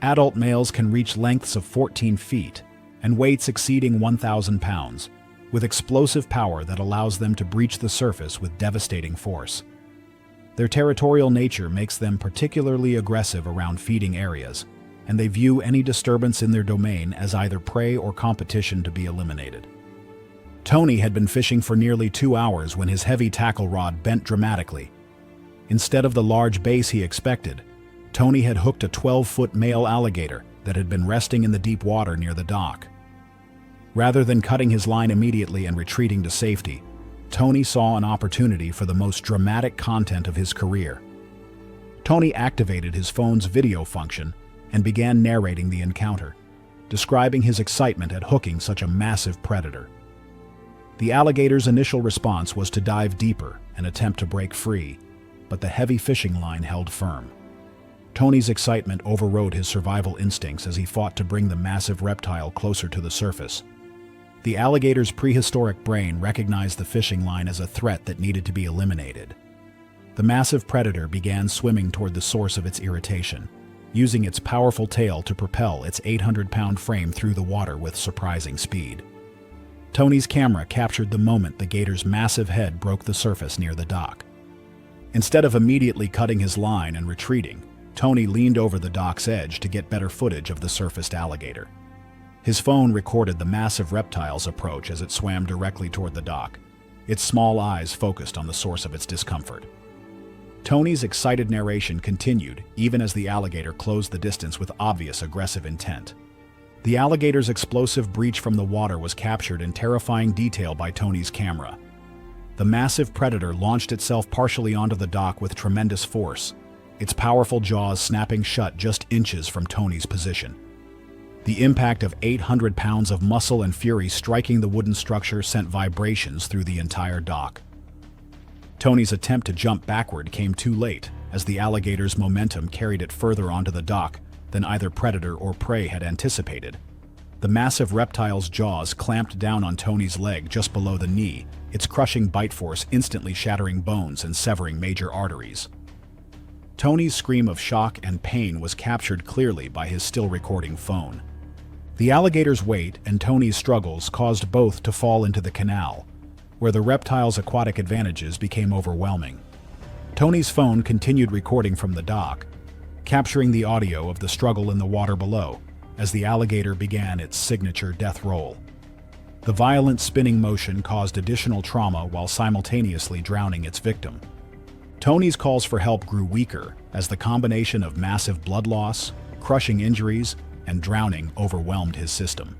Adult males can reach lengths of 14 feet and weights exceeding 1,000 pounds, with explosive power that allows them to breach the surface with devastating force. Their territorial nature makes them particularly aggressive around feeding areas, and they view any disturbance in their domain as either prey or competition to be eliminated. Tony had been fishing for nearly 2 hours when his heavy tackle rod bent dramatically. Instead of the large base he expected, Tony had hooked a 12-foot male alligator that had been resting in the deep water near the dock. Rather than cutting his line immediately and retreating to safety, Tony saw an opportunity for the most dramatic content of his career. Tony activated his phone's video function and began narrating the encounter, describing his excitement at hooking such a massive predator. The alligator's initial response was to dive deeper and attempt to break free, but the heavy fishing line held firm. Tony's excitement overrode his survival instincts as he fought to bring the massive reptile closer to the surface. The alligator's prehistoric brain recognized the fishing line as a threat that needed to be eliminated. The massive predator began swimming toward the source of its irritation, using its powerful tail to propel its 800-pound frame through the water with surprising speed. Tony's camera captured the moment the gator's massive head broke the surface near the dock. Instead of immediately cutting his line and retreating, Tony leaned over the dock's edge to get better footage of the surfaced alligator. His phone recorded the massive reptile's approach as it swam directly toward the dock, its small eyes focused on the source of its discomfort. Tony's excited narration continued even as the alligator closed the distance with obvious aggressive intent. The alligator's explosive breach from the water was captured in terrifying detail by Tony's camera. The massive predator launched itself partially onto the dock with tremendous force, its powerful jaws snapping shut just inches from Tony's position. The impact of 800 pounds of muscle and fury striking the wooden structure sent vibrations through the entire dock. Tony's attempt to jump backward came too late, as the alligator's momentum carried it further onto the dock than either predator or prey had anticipated. The massive reptile's jaws clamped down on Tony's leg just below the knee, its crushing bite force instantly shattering bones and severing major arteries. Tony's scream of shock and pain was captured clearly by his still-recording phone. The alligator's weight and Tony's struggles caused both to fall into the canal, where the reptile's aquatic advantages became overwhelming. Tony's phone continued recording from the dock, capturing the audio of the struggle in the water below as the alligator began its signature death roll. The violent spinning motion caused additional trauma while simultaneously drowning its victim. Tony's calls for help grew weaker as the combination of massive blood loss, crushing injuries, and drowning overwhelmed his system.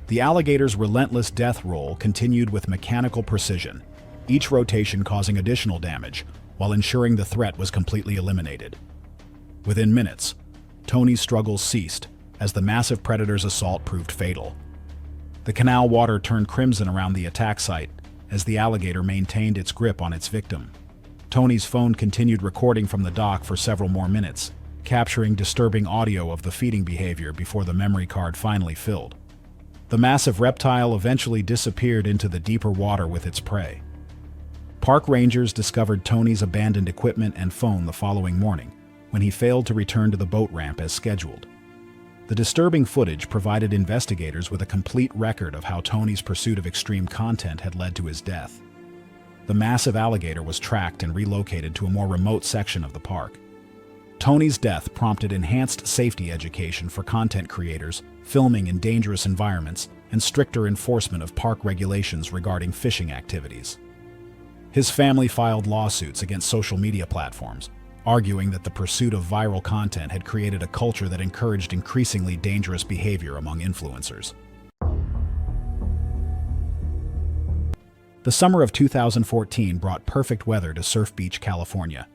The alligator's relentless death roll continued with mechanical precision, each rotation causing additional damage, while ensuring the threat was completely eliminated. Within minutes, Tony's struggles ceased, as the massive predator's assault proved fatal. The canal water turned crimson around the attack site, as the alligator maintained its grip on its victim. Tony's phone continued recording from the dock for several more minutes, capturing disturbing audio of the feeding behavior before the memory card finally filled. The massive reptile eventually disappeared into the deeper water with its prey. Park rangers discovered Tony's abandoned equipment and phone the following morning, when he failed to return to the boat ramp as scheduled. The disturbing footage provided investigators with a complete record of how Tony's pursuit of extreme content had led to his death. The massive alligator was tracked and relocated to a more remote section of the park. Tony's death prompted enhanced safety education for content creators, filming in dangerous environments, and stricter enforcement of park regulations regarding fishing activities. His family filed lawsuits against social media platforms, arguing that the pursuit of viral content had created a culture that encouraged increasingly dangerous behavior among influencers. The summer of 2014 brought perfect weather to Surf Beach, California.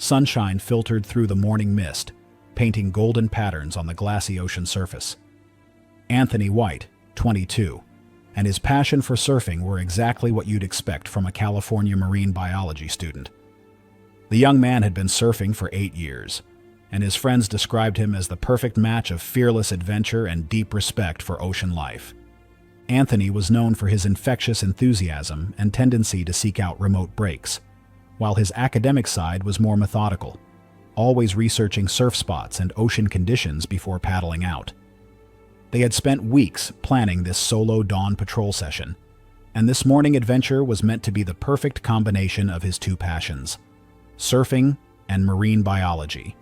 Sunshine filtered through the morning mist, painting golden patterns on the glassy ocean surface. Anthony White, 22, and his passion for surfing were exactly what you'd expect from a California marine biology student. The young man had been surfing for 8 years, and his friends described him as the perfect match of fearless adventure and deep respect for ocean life. Anthony was known for his infectious enthusiasm and tendency to seek out remote breaks, while his academic side was more methodical, always researching surf spots and ocean conditions before paddling out. They had spent weeks planning this solo dawn patrol session, and this morning adventure was meant to be the perfect combination of his two passions: surfing and marine biology.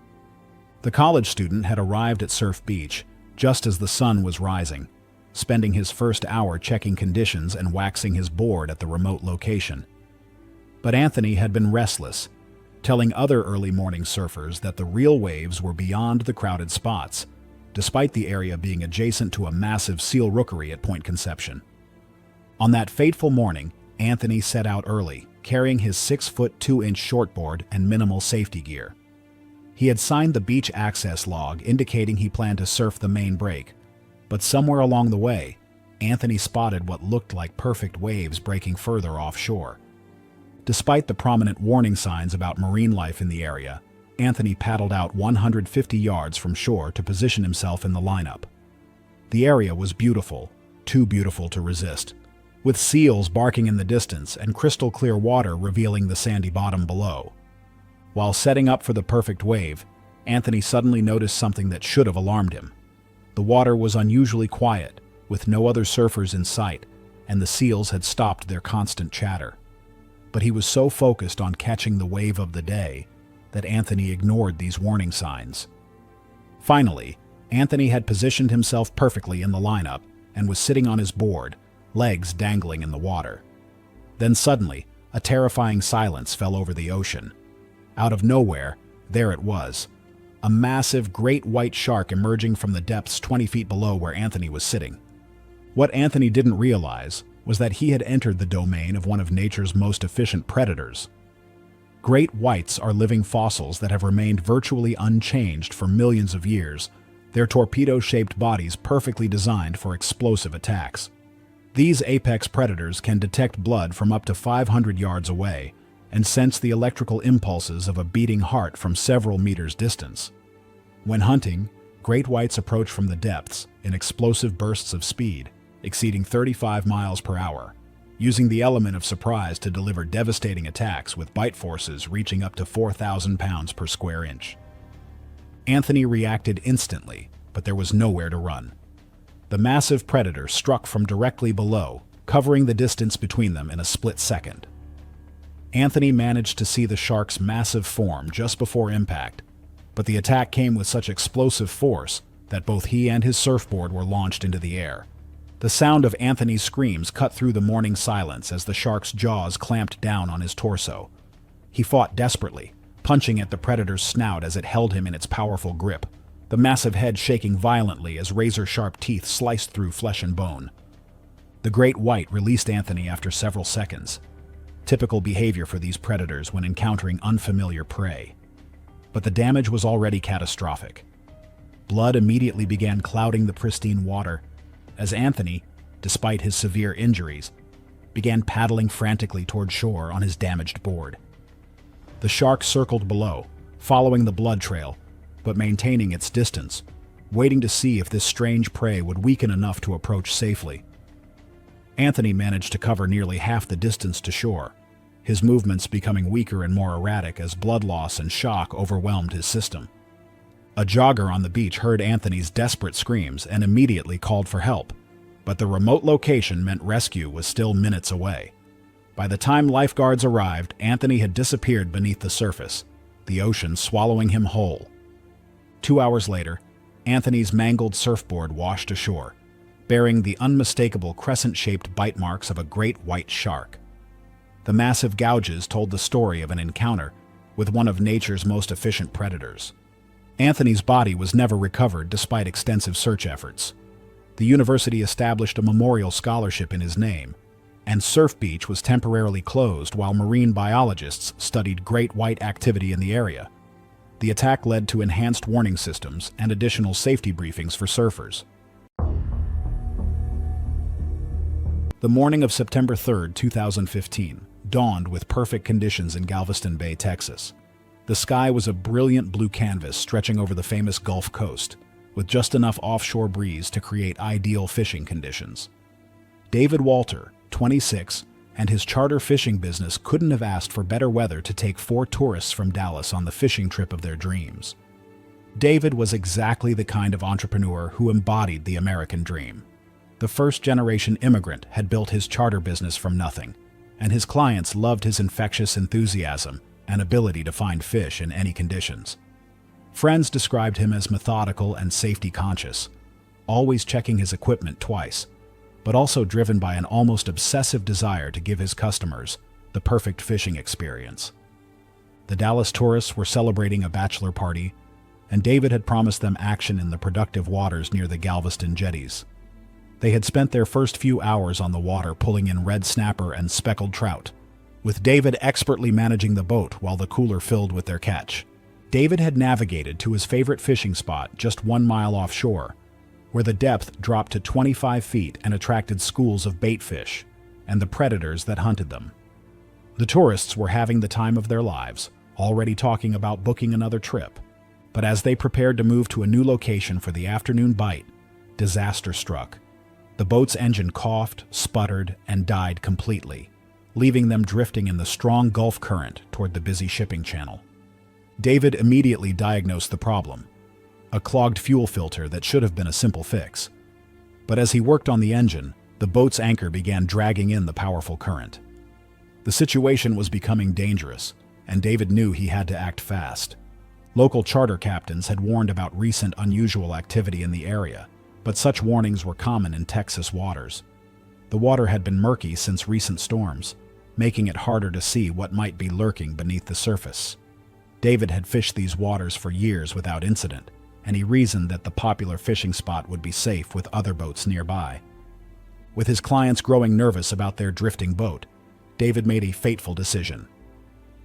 The college student had arrived at Surf Beach just as the sun was rising, spending his first hour checking conditions and waxing his board at the remote location. But Anthony had been restless, telling other early morning surfers that the real waves were beyond the crowded spots, despite the area being adjacent to a massive seal rookery at Point Conception. On that fateful morning, Anthony set out early, carrying his 6-foot 2-inch shortboard and minimal safety gear. He had signed the beach access log indicating he planned to surf the main break, but somewhere along the way, Anthony spotted what looked like perfect waves breaking further offshore. Despite the prominent warning signs about marine life in the area, Anthony paddled out 150 yards from shore to position himself in the lineup. The area was beautiful, too beautiful to resist, with seals barking in the distance and crystal clear water revealing the sandy bottom below. While setting up for the perfect wave, Anthony suddenly noticed something that should have alarmed him. The water was unusually quiet, with no other surfers in sight, and the seals had stopped their constant chatter. But he was so focused on catching the wave of the day that Anthony ignored these warning signs. Finally, Anthony had positioned himself perfectly in the lineup and was sitting on his board, legs dangling in the water. Then suddenly, a terrifying silence fell over the ocean. Out of nowhere, there it was, a massive great white shark emerging from the depths 20 feet below where Anthony was sitting. What Anthony didn't realize was that he had entered the domain of one of nature's most efficient predators. Great whites are living fossils that have remained virtually unchanged for millions of years, their torpedo-shaped bodies perfectly designed for explosive attacks. These apex predators can detect blood from up to 500 yards away and sense the electrical impulses of a beating heart from several meters distance. When hunting, great whites approach from the depths in explosive bursts of speed, exceeding 35 miles per hour, using the element of surprise to deliver devastating attacks with bite forces reaching up to 4,000 pounds per square inch. Anthony reacted instantly, but there was nowhere to run. The massive predator struck from directly below, covering the distance between them in a split second. Anthony managed to see the shark's massive form just before impact, but the attack came with such explosive force that both he and his surfboard were launched into the air. The sound of Anthony's screams cut through the morning silence as the shark's jaws clamped down on his torso. He fought desperately, punching at the predator's snout as it held him in its powerful grip, the massive head shaking violently as razor-sharp teeth sliced through flesh and bone. The great white released Anthony after several seconds, typical behavior for these predators when encountering unfamiliar prey. But the damage was already catastrophic. Blood immediately began clouding the pristine water as Anthony, despite his severe injuries, began paddling frantically toward shore on his damaged board. The shark circled below, following the blood trail, but maintaining its distance, waiting to see if this strange prey would weaken enough to approach safely. Anthony managed to cover nearly half the distance to shore, his movements becoming weaker and more erratic as blood loss and shock overwhelmed his system. A jogger on the beach heard Anthony's desperate screams and immediately called for help, but the remote location meant rescue was still minutes away. By the time lifeguards arrived, Anthony had disappeared beneath the surface, the ocean swallowing him whole. 2 hours later, Anthony's mangled surfboard washed ashore, bearing the unmistakable crescent-shaped bite marks of a great white shark. The massive gouges told the story of an encounter with one of nature's most efficient predators. Anthony's body was never recovered despite extensive search efforts. The university established a memorial scholarship in his name, and Surf Beach was temporarily closed while marine biologists studied great white activity in the area. The attack led to enhanced warning systems and additional safety briefings for surfers. The morning of September 3, 2015, dawned with perfect conditions in Galveston Bay, Texas. The sky was a brilliant blue canvas stretching over the famous Gulf Coast, with just enough offshore breeze to create ideal fishing conditions. David Walter, 26, and his charter fishing business couldn't have asked for better weather to take 4 tourists from Dallas on the fishing trip of their dreams. David was exactly the kind of entrepreneur who embodied the American dream. The first-generation immigrant had built his charter business from nothing, and his clients loved his infectious enthusiasm and ability to find fish in any conditions. Friends described him as methodical and safety-conscious, always checking his equipment twice, but also driven by an almost obsessive desire to give his customers the perfect fishing experience. The Dallas tourists were celebrating a bachelor party, and David had promised them action in the productive waters near the Galveston jetties. They had spent their first few hours on the water pulling in red snapper and speckled trout, with David expertly managing the boat while the cooler filled with their catch. David had navigated to his favorite fishing spot just 1 mile offshore, where the depth dropped to 25 feet and attracted schools of bait fish and the predators that hunted them. The tourists were having the time of their lives, already talking about booking another trip. But as they prepared to move to a new location for the afternoon bite, disaster struck. The boat's engine coughed, sputtered, and died completely, leaving them drifting in the strong Gulf current toward the busy shipping channel. David immediately diagnosed the problem, a clogged fuel filter that should have been a simple fix. But as he worked on the engine, the boat's anchor began dragging in the powerful current. The situation was becoming dangerous, and David knew he had to act fast. Local charter captains had warned about recent unusual activity in the area, but such warnings were common in Texas waters. The water had been murky since recent storms, making it harder to see what might be lurking beneath the surface. David had fished these waters for years without incident, and he reasoned that the popular fishing spot would be safe with other boats nearby. With his clients growing nervous about their drifting boat, David made a fateful decision.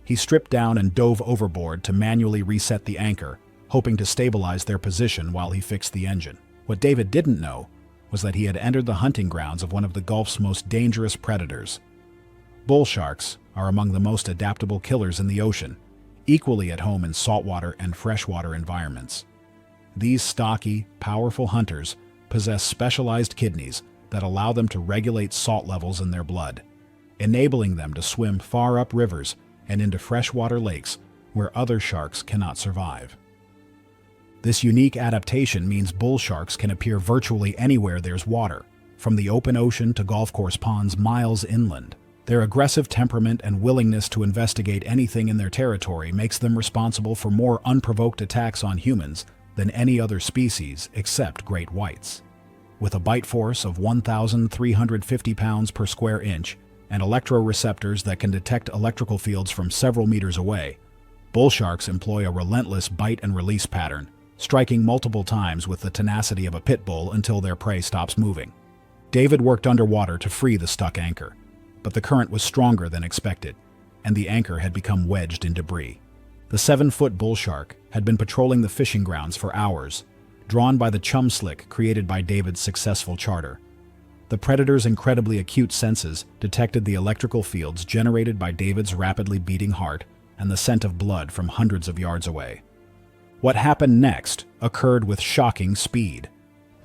He stripped down and dove overboard to manually reset the anchor, hoping to stabilize their position while he fixed the engine. What David didn't know was that he had entered the hunting grounds of one of the Gulf's most dangerous predators. Bull sharks are among the most adaptable killers in the ocean, equally at home in saltwater and freshwater environments. These stocky, powerful hunters possess specialized kidneys that allow them to regulate salt levels in their blood, enabling them to swim far up rivers and into freshwater lakes where other sharks cannot survive. This unique adaptation means bull sharks can appear virtually anywhere there's water, from the open ocean to golf course ponds miles inland. Their aggressive temperament and willingness to investigate anything in their territory makes them responsible for more unprovoked attacks on humans than any other species except great whites. With a bite force of 1,350 pounds per square inch and electroreceptors that can detect electrical fields from several meters away, bull sharks employ a relentless bite and release pattern, striking multiple times with the tenacity of a pit bull until their prey stops moving. David worked underwater to free the stuck anchor, but the current was stronger than expected, and the anchor had become wedged in debris. The 7-foot bull shark had been patrolling the fishing grounds for hours, drawn by the chum slick created by David's successful charter. The predator's incredibly acute senses detected the electrical fields generated by David's rapidly beating heart and the scent of blood from hundreds of yards away. What happened next occurred with shocking speed.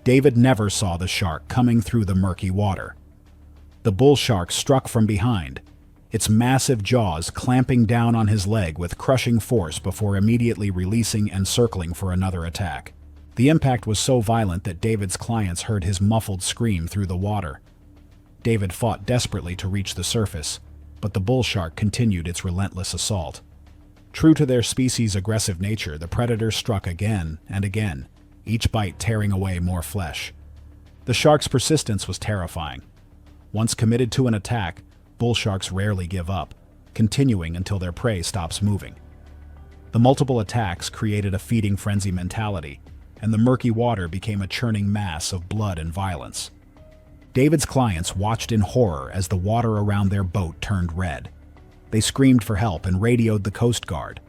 David never saw the shark coming through the murky water. The bull shark struck from behind, its massive jaws clamping down on his leg with crushing force before immediately releasing and circling for another attack. The impact was so violent that David's clients heard his muffled scream through the water. David fought desperately to reach the surface, but the bull shark continued its relentless assault. True to their species' aggressive nature, the predator struck again and again, each bite tearing away more flesh. The shark's persistence was terrifying. Once committed to an attack, bull sharks rarely give up, continuing until their prey stops moving. The multiple attacks created a feeding frenzy mentality, and the murky water became a churning mass of blood and violence. David's clients watched in horror as the water around their boat turned red. They screamed for help and radioed the Coast Guard,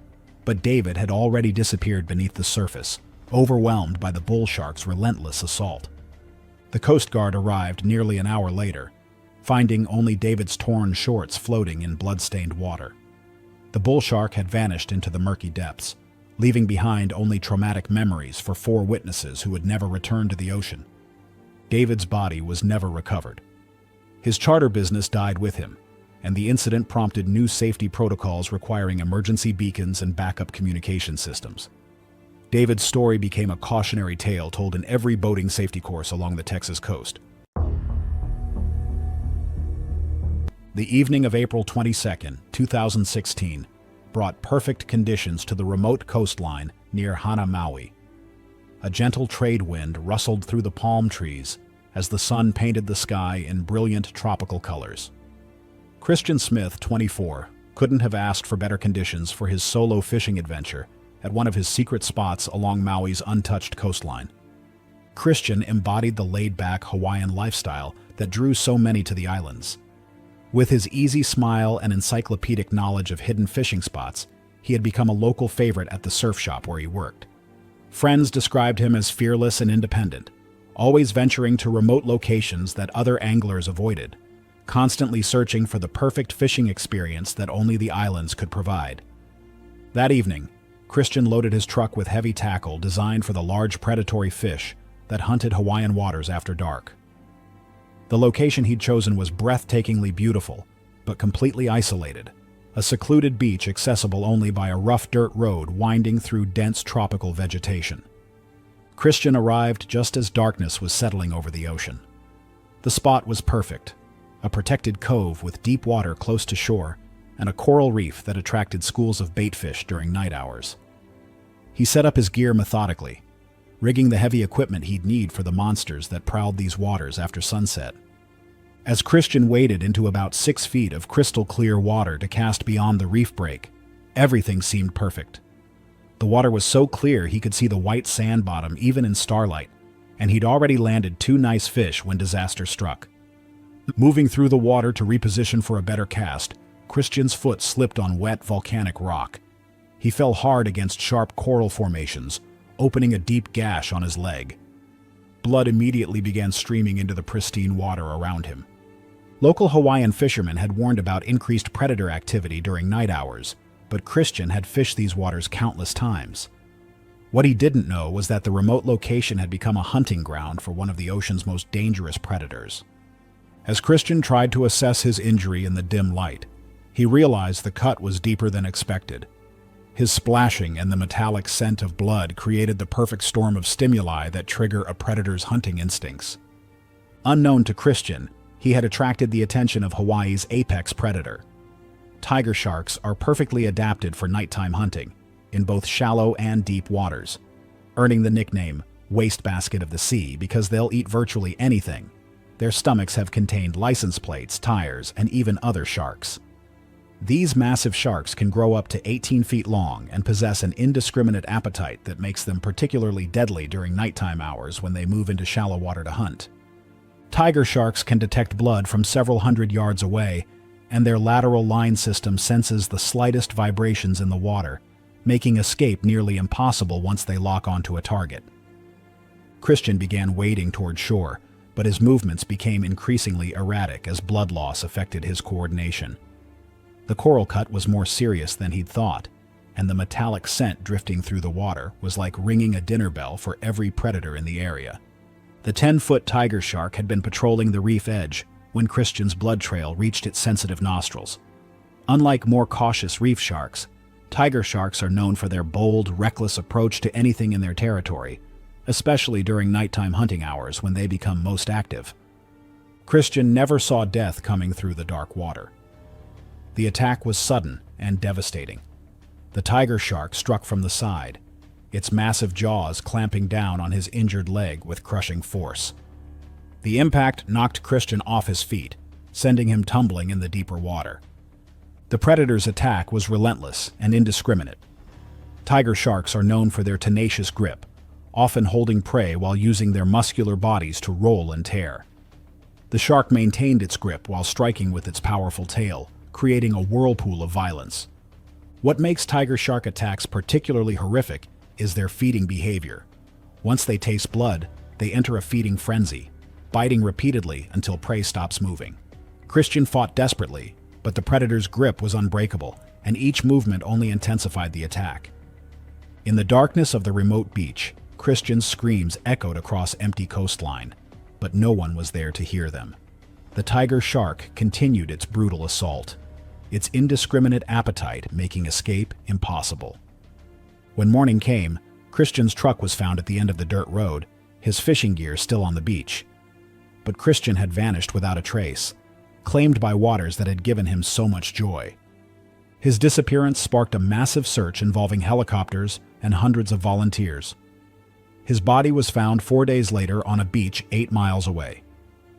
but David had already disappeared beneath the surface, overwhelmed by the bull shark's relentless assault. The Coast Guard arrived nearly an hour later, finding only David's torn shorts floating in blood-stained water. The bull shark had vanished into the murky depths, leaving behind only traumatic memories for 4 witnesses who would never return to the ocean. David's body was never recovered. His charter business died with him, and the incident prompted new safety protocols requiring emergency beacons and backup communication systems. David's story became a cautionary tale told in every boating safety course along the Texas coast. The evening of April 22, 2016, brought perfect conditions to the remote coastline near Hana, Maui. A gentle trade wind rustled through the palm trees as the sun painted the sky in brilliant tropical colors. Christian Smith, 24, couldn't have asked for better conditions for his solo fishing adventure at one of his secret spots along Maui's untouched coastline. Christian embodied the laid-back Hawaiian lifestyle that drew so many to the islands. With his easy smile and encyclopedic knowledge of hidden fishing spots, he had become a local favorite at the surf shop where he worked. Friends described him as fearless and independent, always venturing to remote locations that other anglers avoided, constantly searching for the perfect fishing experience that only the islands could provide. That evening, Christian loaded his truck with heavy tackle designed for the large predatory fish that hunted Hawaiian waters after dark. The location he'd chosen was breathtakingly beautiful, but completely isolated, a secluded beach accessible only by a rough dirt road winding through dense tropical vegetation. Christian arrived just as darkness was settling over the ocean. The spot was perfect, a protected cove with deep water close to shore and a coral reef that attracted schools of baitfish during night hours. He set up his gear methodically, rigging the heavy equipment he'd need for the monsters that prowled these waters after sunset. As Christian waded into about 6 feet of crystal-clear water to cast beyond the reef break, everything seemed perfect. The water was so clear he could see the white sand bottom even in starlight, and he'd already landed 2 nice fish when disaster struck. Moving through the water to reposition for a better cast, Christian's foot slipped on wet volcanic rock. He fell hard against sharp coral formations, opening a deep gash on his leg. Blood immediately began streaming into the pristine water around him. Local Hawaiian fishermen had warned about increased predator activity during night hours, but Christian had fished these waters countless times. What he didn't know was that the remote location had become a hunting ground for one of the ocean's most dangerous predators. As Christian tried to assess his injury in the dim light, he realized the cut was deeper than expected. His splashing and the metallic scent of blood created the perfect storm of stimuli that trigger a predator's hunting instincts. Unknown to Christian, he had attracted the attention of Hawaii's apex predator. Tiger sharks are perfectly adapted for nighttime hunting, in both shallow and deep waters, earning the nickname wastebasket of the sea because they'll eat virtually anything. Their stomachs have contained license plates, tires, and even other sharks. These massive sharks can grow up to 18 feet long and possess an indiscriminate appetite that makes them particularly deadly during nighttime hours when they move into shallow water to hunt. Tiger sharks can detect blood from several hundred yards away, and their lateral line system senses the slightest vibrations in the water, making escape nearly impossible once they lock onto a target. Christian began wading toward shore, but his movements became increasingly erratic as blood loss affected his coordination. The coral cut was more serious than he'd thought, and the metallic scent drifting through the water was like ringing a dinner bell for every predator in the area. The 10-foot tiger shark had been patrolling the reef edge when Christian's blood trail reached its sensitive nostrils. Unlike more cautious reef sharks, tiger sharks are known for their bold, reckless approach to anything in their territory, especially during nighttime hunting hours when they become most active. Christian never saw death coming through the dark water. The attack was sudden and devastating. The tiger shark struck from the side, its massive jaws clamping down on his injured leg with crushing force. The impact knocked Christian off his feet, sending him tumbling in the deeper water. The predator's attack was relentless and indiscriminate. Tiger sharks are known for their tenacious grip, often holding prey while using their muscular bodies to roll and tear. The shark maintained its grip while striking with its powerful tail, creating a whirlpool of violence. What makes tiger shark attacks particularly horrific is their feeding behavior. Once they taste blood, they enter a feeding frenzy, biting repeatedly until prey stops moving. Christian fought desperately, but the predator's grip was unbreakable, and each movement only intensified the attack. In the darkness of the remote beach, Christian's screams echoed across empty coastline, but no one was there to hear them. The tiger shark continued its brutal assault, its indiscriminate appetite making escape impossible. When morning came, Christian's truck was found at the end of the dirt road, his fishing gear still on the beach. But Christian had vanished without a trace, claimed by waters that had given him so much joy. His disappearance sparked a massive search involving helicopters and hundreds of volunteers. His body was found 4 days later on a beach 8 miles away.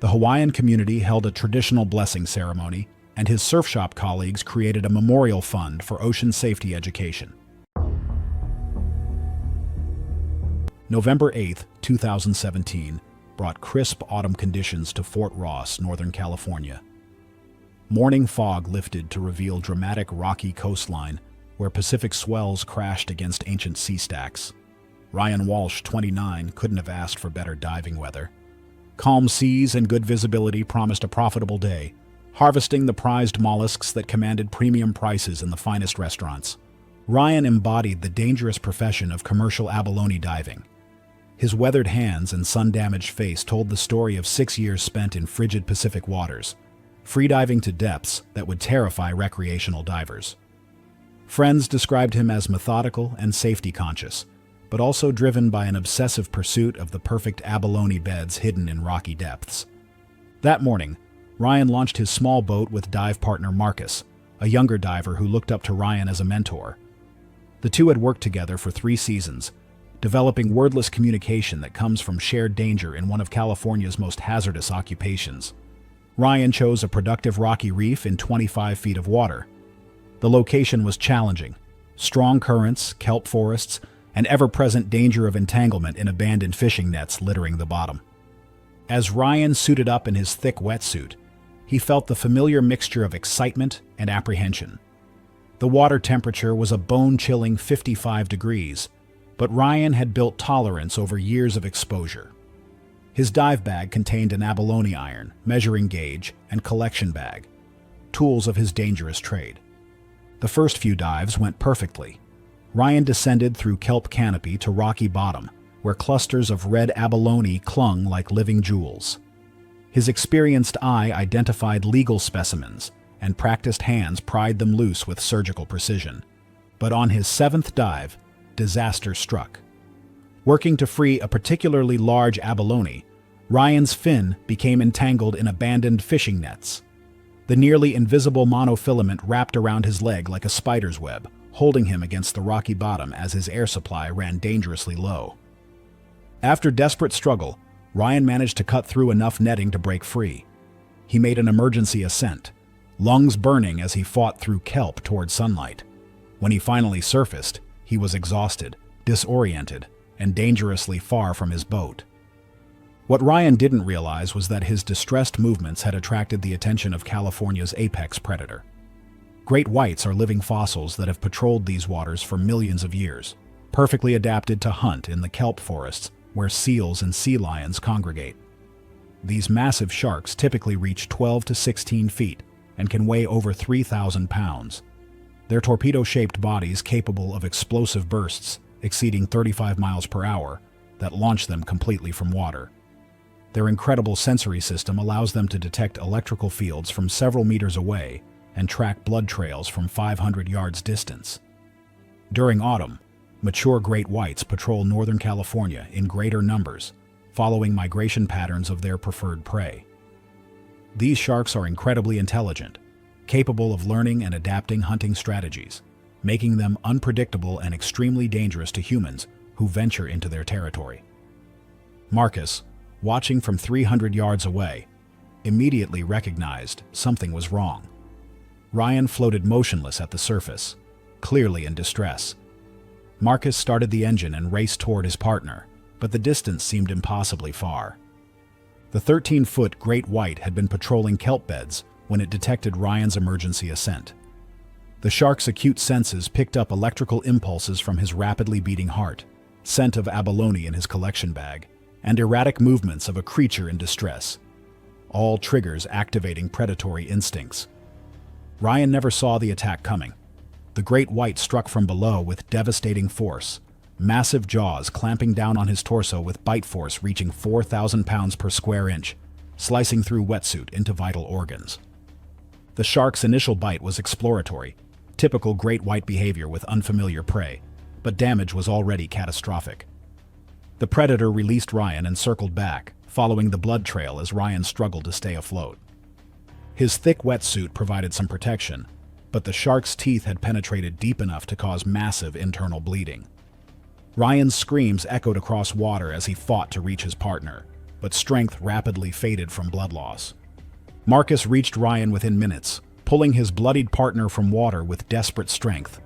The Hawaiian community held a traditional blessing ceremony, and his surf shop colleagues created a memorial fund for ocean safety education. November 8, 2017, brought crisp autumn conditions to Fort Ross, Northern California. Morning fog lifted to reveal dramatic rocky coastline where Pacific swells crashed against ancient sea stacks. Ryan Walsh, 29, couldn't have asked for better diving weather. Calm seas and good visibility promised a profitable day, harvesting the prized mollusks that commanded premium prices in the finest restaurants. Ryan embodied the dangerous profession of commercial abalone diving. His weathered hands and sun-damaged face told the story of 6 years spent in frigid Pacific waters, freediving to depths that would terrify recreational divers. Friends described him as methodical and safety-conscious, but also driven by an obsessive pursuit of the perfect abalone beds hidden in rocky depths. That morning, Ryan launched his small boat with dive partner Marcus, a younger diver who looked up to Ryan as a mentor. The two had worked together for 3 seasons, developing wordless communication that comes from shared danger in one of California's most hazardous occupations. Ryan chose a productive rocky reef in 25 feet of water. The location was challenging: strong currents, kelp forests, and ever-present danger of entanglement in abandoned fishing nets littering the bottom. As Ryan suited up in his thick wetsuit, he felt the familiar mixture of excitement and apprehension. The water temperature was a bone-chilling 55 degrees, but Ryan had built tolerance over years of exposure. His dive bag contained an abalone iron, measuring gauge, and collection bag, tools of his dangerous trade. The first few dives went perfectly. Ryan descended through kelp canopy to rocky bottom, where clusters of red abalone clung like living jewels. His experienced eye identified legal specimens, and practiced hands pried them loose with surgical precision. But on his 7th dive, disaster struck. Working to free a particularly large abalone, Ryan's fin became entangled in abandoned fishing nets. The nearly invisible monofilament wrapped around his leg like a spider's web, holding him against the rocky bottom as his air supply ran dangerously low. After desperate struggle, Ryan managed to cut through enough netting to break free. He made an emergency ascent, lungs burning as he fought through kelp toward sunlight. When he finally surfaced, he was exhausted, disoriented, and dangerously far from his boat. What Ryan didn't realize was that his distressed movements had attracted the attention of California's apex predator. Great whites are living fossils that have patrolled these waters for millions of years, perfectly adapted to hunt in the kelp forests where seals and sea lions congregate. These massive sharks typically reach 12 to 16 feet and can weigh over 3,000 pounds. Their torpedo-shaped bodies capable of explosive bursts exceeding 35 miles per hour that launch them completely from water. Their incredible sensory system allows them to detect electrical fields from several meters away and track blood trails from 500 yards distance. During autumn, mature great whites patrol Northern California in greater numbers, following migration patterns of their preferred prey. These sharks are incredibly intelligent, capable of learning and adapting hunting strategies, making them unpredictable and extremely dangerous to humans who venture into their territory. Marcus, watching from 300 yards away, immediately recognized something was wrong. Ryan floated motionless at the surface, clearly in distress. Marcus started the engine and raced toward his partner, but the distance seemed impossibly far. The 13-foot great white had been patrolling kelp beds when it detected Ryan's emergency ascent. The shark's acute senses picked up electrical impulses from his rapidly beating heart, scent of abalone in his collection bag, and erratic movements of a creature in distress, all triggers activating predatory instincts. Ryan never saw the attack coming. The great white struck from below with devastating force, massive jaws clamping down on his torso with bite force reaching 4,000 pounds per square inch, slicing through wetsuit into vital organs. The shark's initial bite was exploratory, typical great white behavior with unfamiliar prey, but damage was already catastrophic. The predator released Ryan and circled back, following the blood trail as Ryan struggled to stay afloat. His thick wetsuit provided some protection, but the shark's teeth had penetrated deep enough to cause massive internal bleeding. Ryan's screams echoed across water as he fought to reach his partner, but strength rapidly faded from blood loss. Marcus reached Ryan within minutes, pulling his bloodied partner from water with desperate strength.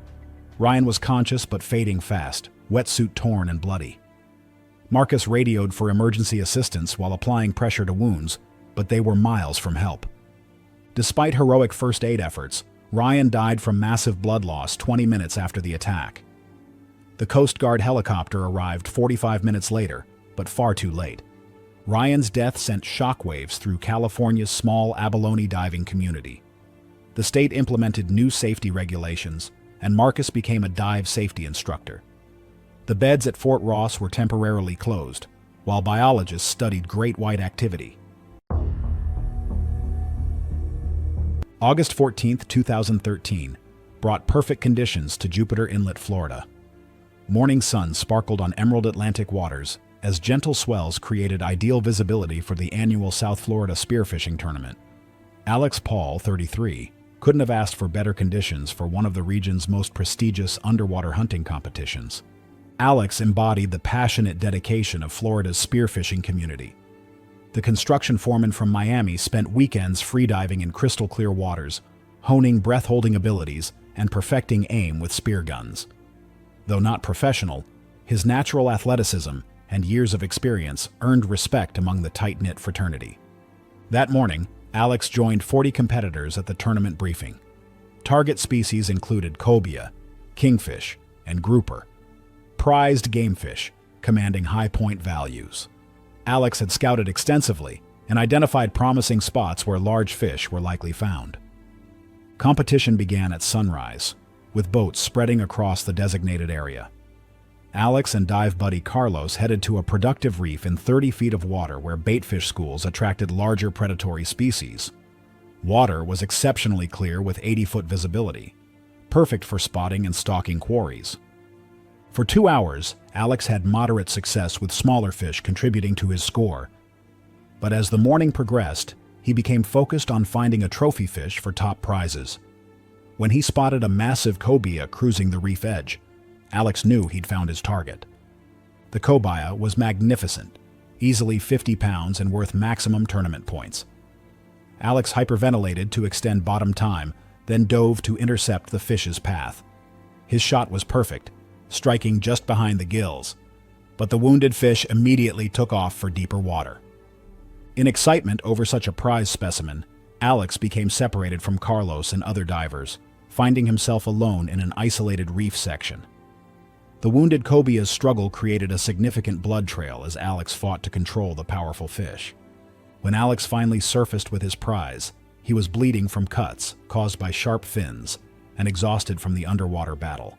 Ryan was conscious but fading fast, wetsuit torn and bloody. Marcus radioed for emergency assistance while applying pressure to wounds, but they were miles from help. Despite heroic first aid efforts, Ryan died from massive blood loss 20 minutes after the attack. The Coast Guard helicopter arrived 45 minutes later, but far too late. Ryan's death sent shockwaves through California's small abalone diving community. The state implemented new safety regulations, and Marcus became a dive safety instructor. The beds at Fort Ross were temporarily closed, while biologists studied great white activity. August 14, 2013, brought perfect conditions to Jupiter Inlet, Florida. Morning sun sparkled on emerald Atlantic waters as gentle swells created ideal visibility for the annual South Florida spearfishing tournament. Alex Paul, 33, couldn't have asked for better conditions for one of the region's most prestigious underwater hunting competitions. Alex embodied the passionate dedication of Florida's spearfishing community. The construction foreman from Miami spent weekends freediving in crystal-clear waters, honing breath-holding abilities and perfecting aim with spear guns. Though not professional, his natural athleticism and years of experience earned respect among the tight-knit fraternity. That morning, Alex joined 40 competitors at the tournament briefing. Target species included cobia, kingfish, and grouper, prized game fish commanding high point values. Alex had scouted extensively and identified promising spots where large fish were likely found. Competition began at sunrise, with boats spreading across the designated area. Alex and dive buddy Carlos headed to a productive reef in 30 feet of water where baitfish schools attracted larger predatory species. Water was exceptionally clear with 80-foot visibility, perfect for spotting and stalking quarries. For 2 hours, Alex had moderate success with smaller fish contributing to his score. But as the morning progressed, he became focused on finding a trophy fish for top prizes. When he spotted a massive cobia cruising the reef edge, Alex knew he'd found his target. The cobia was magnificent, easily 50 pounds and worth maximum tournament points. Alex hyperventilated to extend bottom time, then dove to intercept the fish's path. His shot was perfect, striking just behind the gills, but the wounded fish immediately took off for deeper water. In excitement over such a prize specimen, Alex became separated from Carlos and other divers, finding himself alone in an isolated reef section. The wounded cobia's struggle created a significant blood trail as Alex fought to control the powerful fish. When Alex finally surfaced with his prize, he was bleeding from cuts caused by sharp fins and exhausted from the underwater battle.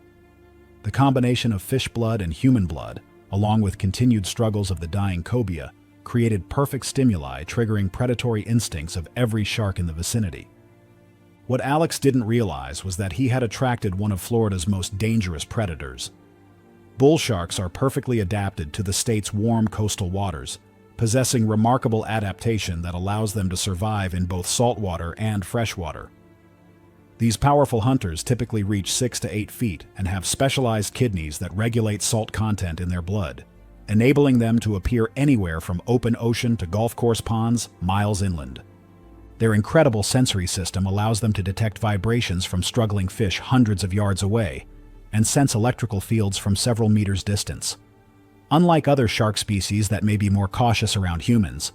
The combination of fish blood and human blood, along with continued struggles of the dying cobia, created perfect stimuli triggering predatory instincts of every shark in the vicinity. What Alex didn't realize was that he had attracted one of Florida's most dangerous predators. Bull sharks are perfectly adapted to the state's warm coastal waters, possessing remarkable adaptation that allows them to survive in both saltwater and freshwater. These powerful hunters typically reach 6 to 8 feet and have specialized kidneys that regulate salt content in their blood, enabling them to appear anywhere from open ocean to golf course ponds miles inland. Their incredible sensory system allows them to detect vibrations from struggling fish hundreds of yards away and sense electrical fields from several meters distance. Unlike other shark species that may be more cautious around humans,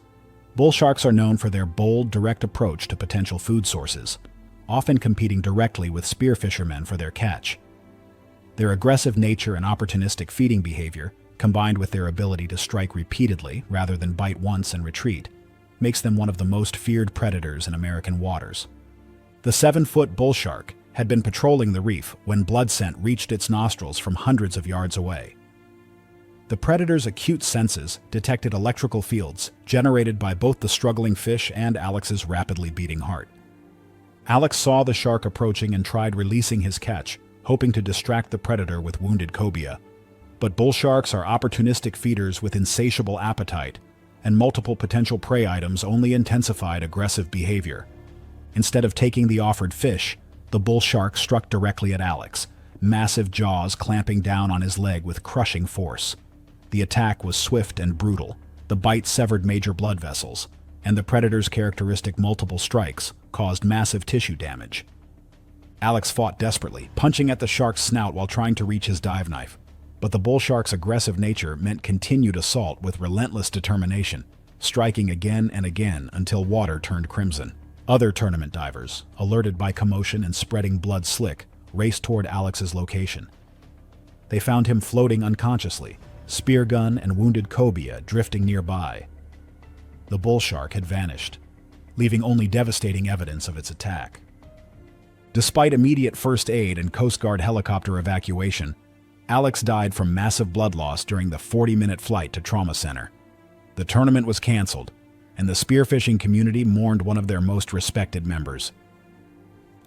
bull sharks are known for their bold, direct approach to potential food sources, often competing directly with spear fishermen for their catch. Their aggressive nature and opportunistic feeding behavior, combined with their ability to strike repeatedly rather than bite once and retreat, makes them one of the most feared predators in American waters. The 7-foot bull shark had been patrolling the reef when blood scent reached its nostrils from hundreds of yards away. The predator's acute senses detected electrical fields generated by both the struggling fish and Alex's rapidly beating heart. Alex saw the shark approaching and tried releasing his catch, hoping to distract the predator with wounded cobia. But bull sharks are opportunistic feeders with insatiable appetite, and multiple potential prey items only intensified aggressive behavior. Instead of taking the offered fish, the bull shark struck directly at Alex, massive jaws clamping down on his leg with crushing force. The attack was swift and brutal. The bite severed major blood vessels, and the predator's characteristic multiple strikes caused massive tissue damage. Alex fought desperately, punching at the shark's snout while trying to reach his dive knife. But the bull shark's aggressive nature meant continued assault with relentless determination, striking again and again until water turned crimson. Other tournament divers, alerted by commotion and spreading blood slick, raced toward Alex's location. They found him floating unconsciously, spear gun and wounded cobia drifting nearby. The bull shark had vanished, leaving only devastating evidence of its attack. Despite immediate first aid and Coast Guard helicopter evacuation, Alex died from massive blood loss during the 40-minute flight to trauma center. The tournament was canceled, and the spearfishing community mourned one of their most respected members.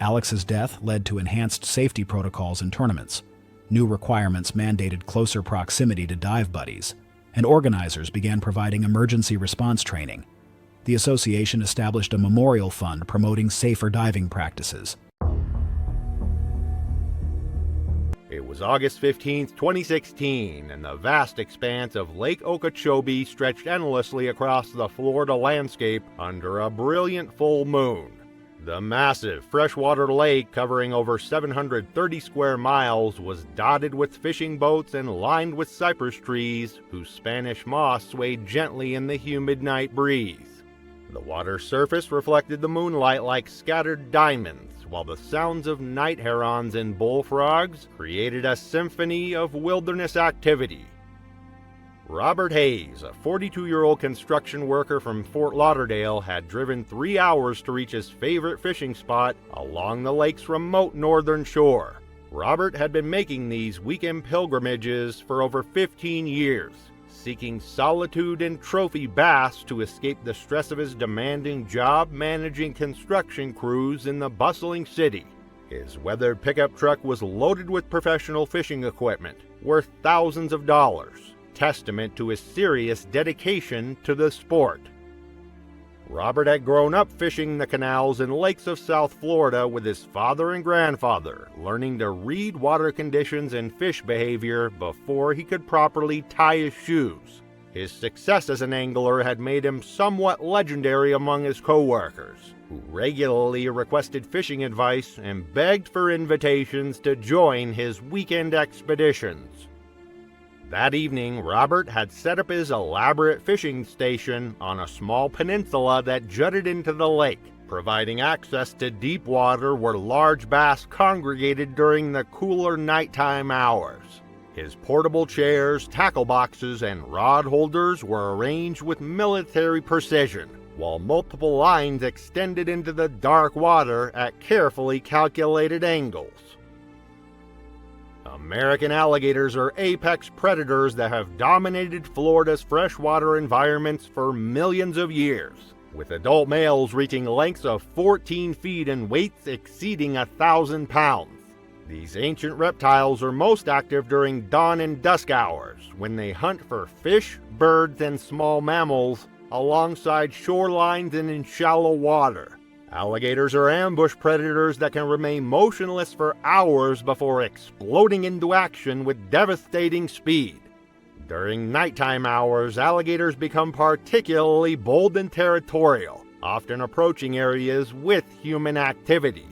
Alex's death led to enhanced safety protocols in tournaments. New requirements mandated closer proximity to dive buddies, and organizers began providing emergency response training. The association established a memorial fund promoting safer diving practices. It was August 15, 2016, and the vast expanse of Lake Okeechobee stretched endlessly across the Florida landscape under a brilliant full moon. The massive freshwater lake, covering over 730 square miles, was dotted with fishing boats and lined with cypress trees whose Spanish moss swayed gently in the humid night breeze. The water's surface reflected the moonlight like scattered diamonds, while the sounds of night herons and bullfrogs created a symphony of wilderness activity. Robert Hayes, a 42-year-old construction worker from Fort Lauderdale, had driven 3 hours to reach his favorite fishing spot along the lake's remote northern shore. Robert had been making these weekend pilgrimages for over 15 years, seeking solitude and trophy bass to escape the stress of his demanding job managing construction crews in the bustling city. His weathered pickup truck was loaded with professional fishing equipment, worth thousands of dollars, testament to his serious dedication to the sport. Robert had grown up fishing the canals and lakes of South Florida with his father and grandfather, learning to read water conditions and fish behavior before he could properly tie his shoes. His success as an angler had made him somewhat legendary among his co-workers, who regularly requested fishing advice and begged for invitations to join his weekend expeditions. That evening, Robert had set up his elaborate fishing station on a small peninsula that jutted into the lake, providing access to deep water where large bass congregated during the cooler nighttime hours. His portable chairs, tackle boxes, and rod holders were arranged with military precision, while multiple lines extended into the dark water at carefully calculated angles. American alligators are apex predators that have dominated Florida's freshwater environments for millions of years, with adult males reaching lengths of 14 feet and weights exceeding 1,000 pounds. These ancient reptiles are most active during dawn and dusk hours, when they hunt for fish, birds, and small mammals alongside shorelines and in shallow water. Alligators are ambush predators that can remain motionless for hours before exploding into action with devastating speed. During nighttime hours, alligators become particularly bold and territorial, often approaching areas with human activity.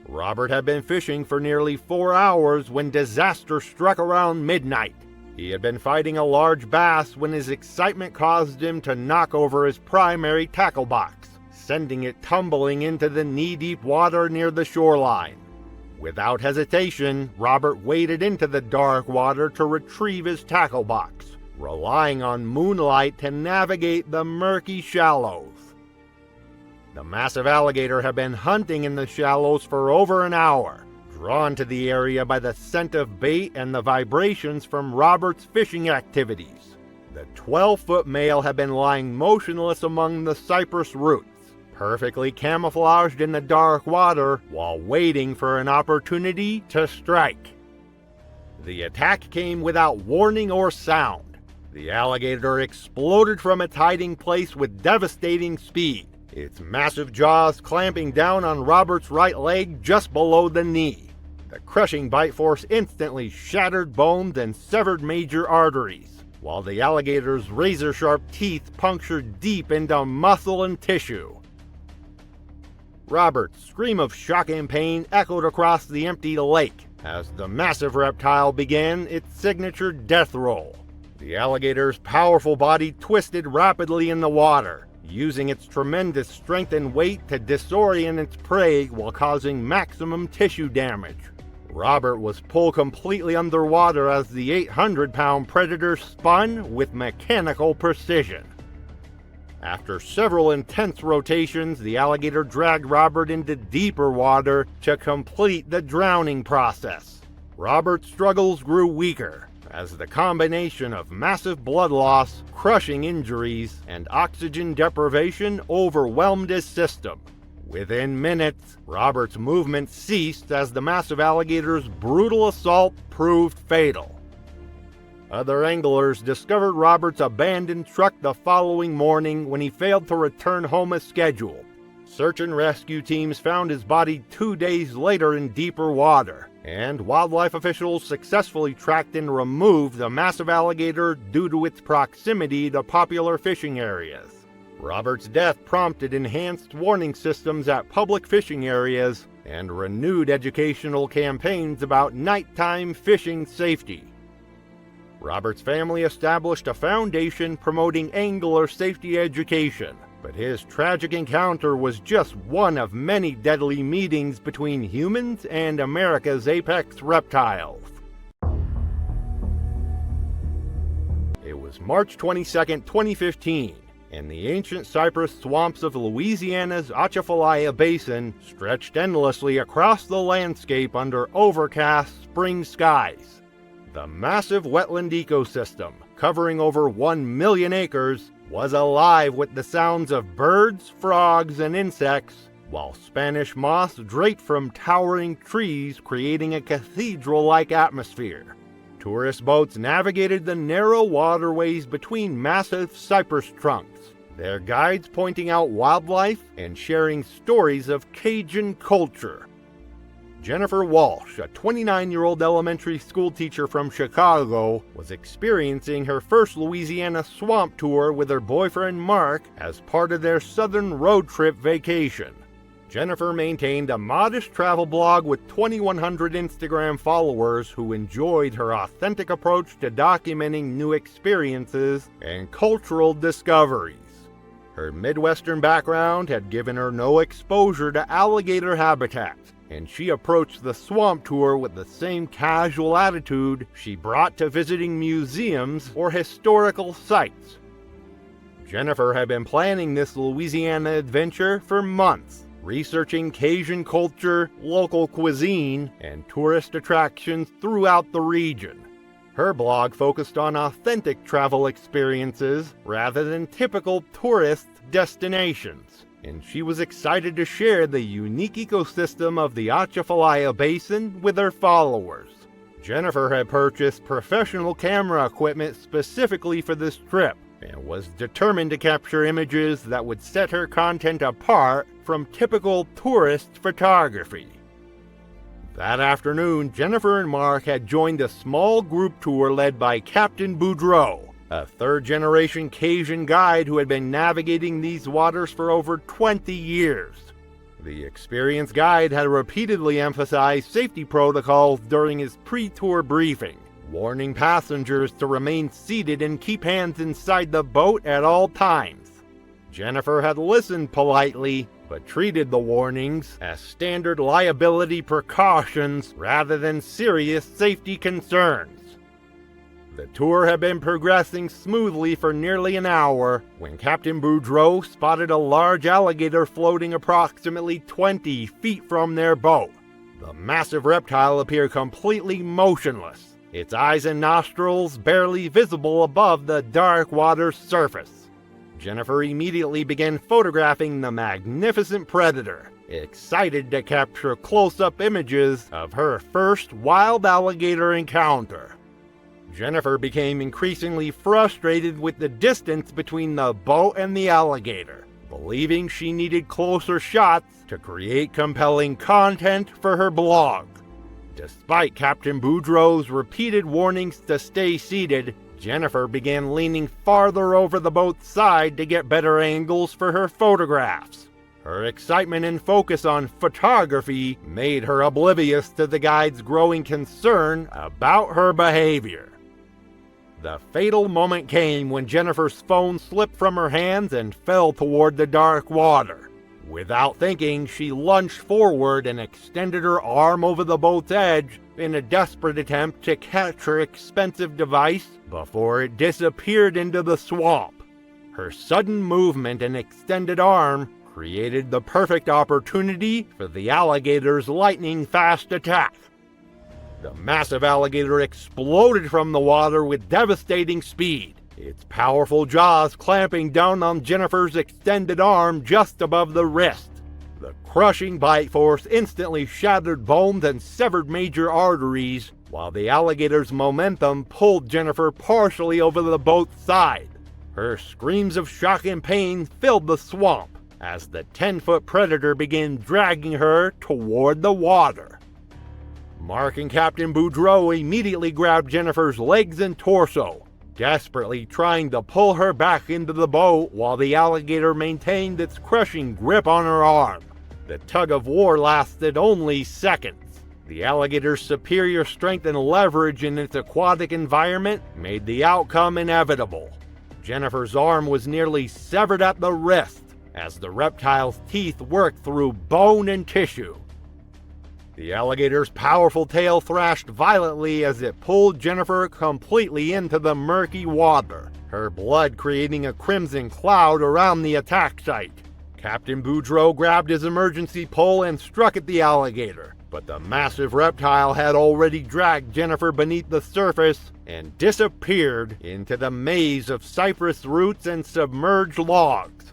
Robert had been fishing for nearly 4 hours when disaster struck around midnight. He had been fighting a large bass when his excitement caused him to knock over his primary tackle box, sending it tumbling into the knee-deep water near the shoreline. Without hesitation, Robert waded into the dark water to retrieve his tackle box, relying on moonlight to navigate the murky shallows. The massive alligator had been hunting in the shallows for over an hour, drawn to the area by the scent of bait and the vibrations from Robert's fishing activities. The 12-foot male had been lying motionless among the cypress roots, perfectly camouflaged in the dark water while waiting for an opportunity to strike. The attack came without warning or sound. The alligator exploded from its hiding place with devastating speed, its massive jaws clamping down on Robert's right leg just below the knee. The crushing bite force instantly shattered bones and severed major arteries, while the alligator's razor-sharp teeth punctured deep into muscle and tissue. Robert's scream of shock and pain echoed across the empty lake as the massive reptile began its signature death roll. The alligator's powerful body twisted rapidly in the water, using its tremendous strength and weight to disorient its prey while causing maximum tissue damage. Robert was pulled completely underwater as the 800-pound predator spun with mechanical precision. After several intense rotations, the alligator dragged Robert into deeper water to complete the drowning process. Robert's struggles grew weaker, as the combination of massive blood loss, crushing injuries, and oxygen deprivation overwhelmed his system. Within minutes, Robert's movement ceased as the massive alligator's brutal assault proved fatal. Other anglers discovered Robert's abandoned truck the following morning when he failed to return home as scheduled. Search and rescue teams found his body 2 days later in deeper water, and wildlife officials successfully tracked and removed the massive alligator due to its proximity to popular fishing areas. Robert's death prompted enhanced warning systems at public fishing areas and renewed educational campaigns about nighttime fishing safety. Robert's family established a foundation promoting angler safety education, but his tragic encounter was just one of many deadly meetings between humans and America's apex reptiles. It was March 22, 2015, and the ancient cypress swamps of Louisiana's Atchafalaya Basin stretched endlessly across the landscape under overcast spring skies. The massive wetland ecosystem, covering over 1 million acres, was alive with the sounds of birds, frogs, and insects, while Spanish moss draped from towering trees, creating a cathedral-like atmosphere. Tourist boats navigated the narrow waterways between massive cypress trunks, their guides pointing out wildlife and sharing stories of Cajun culture. Jennifer Walsh, a 29-year-old elementary school teacher from Chicago, was experiencing her first Louisiana swamp tour with her boyfriend Mark as part of their southern road trip vacation. Jennifer maintained a modest travel blog with 2,100 Instagram followers who enjoyed her authentic approach to documenting new experiences and cultural discoveries. Her Midwestern background had given her no exposure to alligator habitat, and she approached the swamp tour with the same casual attitude she brought to visiting museums or historical sites. Jennifer had been planning this Louisiana adventure for months, researching Cajun culture, local cuisine, and tourist attractions throughout the region. Her blog focused on authentic travel experiences rather than typical tourist destinations, and she was excited to share the unique ecosystem of the Atchafalaya Basin with her followers. Jennifer had purchased professional camera equipment specifically for this trip, and was determined to capture images that would set her content apart from typical tourist photography. That afternoon, Jennifer and Mark had joined a small group tour led by Captain Boudreau, a third-generation Cajun guide who had been navigating these waters for over 20 years. The experienced guide had repeatedly emphasized safety protocols during his pre-tour briefing, warning passengers to remain seated and keep hands inside the boat at all times. Jennifer had listened politely, but treated the warnings as standard liability precautions rather than serious safety concerns. The tour had been progressing smoothly for nearly an hour when Captain Boudreau spotted a large alligator floating approximately 20 feet from their boat. The massive reptile appeared completely motionless, its eyes and nostrils barely visible above the dark water's surface. Jennifer immediately began photographing the magnificent predator, excited to capture close-up images of her first wild alligator encounter. Jennifer became increasingly frustrated with the distance between the boat and the alligator, believing she needed closer shots to create compelling content for her blog. Despite Captain Boudreau's repeated warnings to stay seated, Jennifer began leaning farther over the boat's side to get better angles for her photographs. Her excitement and focus on photography made her oblivious to the guide's growing concern about her behavior. The fatal moment came when Jennifer's phone slipped from her hands and fell toward the dark water. Without thinking, she lunged forward and extended her arm over the boat's edge in a desperate attempt to catch her expensive device before it disappeared into the swamp. Her sudden movement and extended arm created the perfect opportunity for the alligator's lightning-fast attack. The massive alligator exploded from the water with devastating speed, its powerful jaws clamping down on Jennifer's extended arm just above the wrist. The crushing bite force instantly shattered bones and severed major arteries, while the alligator's momentum pulled Jennifer partially over the boat's side. Her screams of shock and pain filled the swamp as the 10-foot predator began dragging her toward the water. Mark and Captain Boudreau immediately grabbed Jennifer's legs and torso, desperately trying to pull her back into the boat while the alligator maintained its crushing grip on her arm. The tug-of-war lasted only seconds. The alligator's superior strength and leverage in its aquatic environment made the outcome inevitable. Jennifer's arm was nearly severed at the wrist as the reptile's teeth worked through bone and tissue. The alligator's powerful tail thrashed violently as it pulled Jennifer completely into the murky water, her blood creating a crimson cloud around the attack site. Captain Boudreau grabbed his emergency pole and struck at the alligator, but the massive reptile had already dragged Jennifer beneath the surface and disappeared into the maze of cypress roots and submerged logs.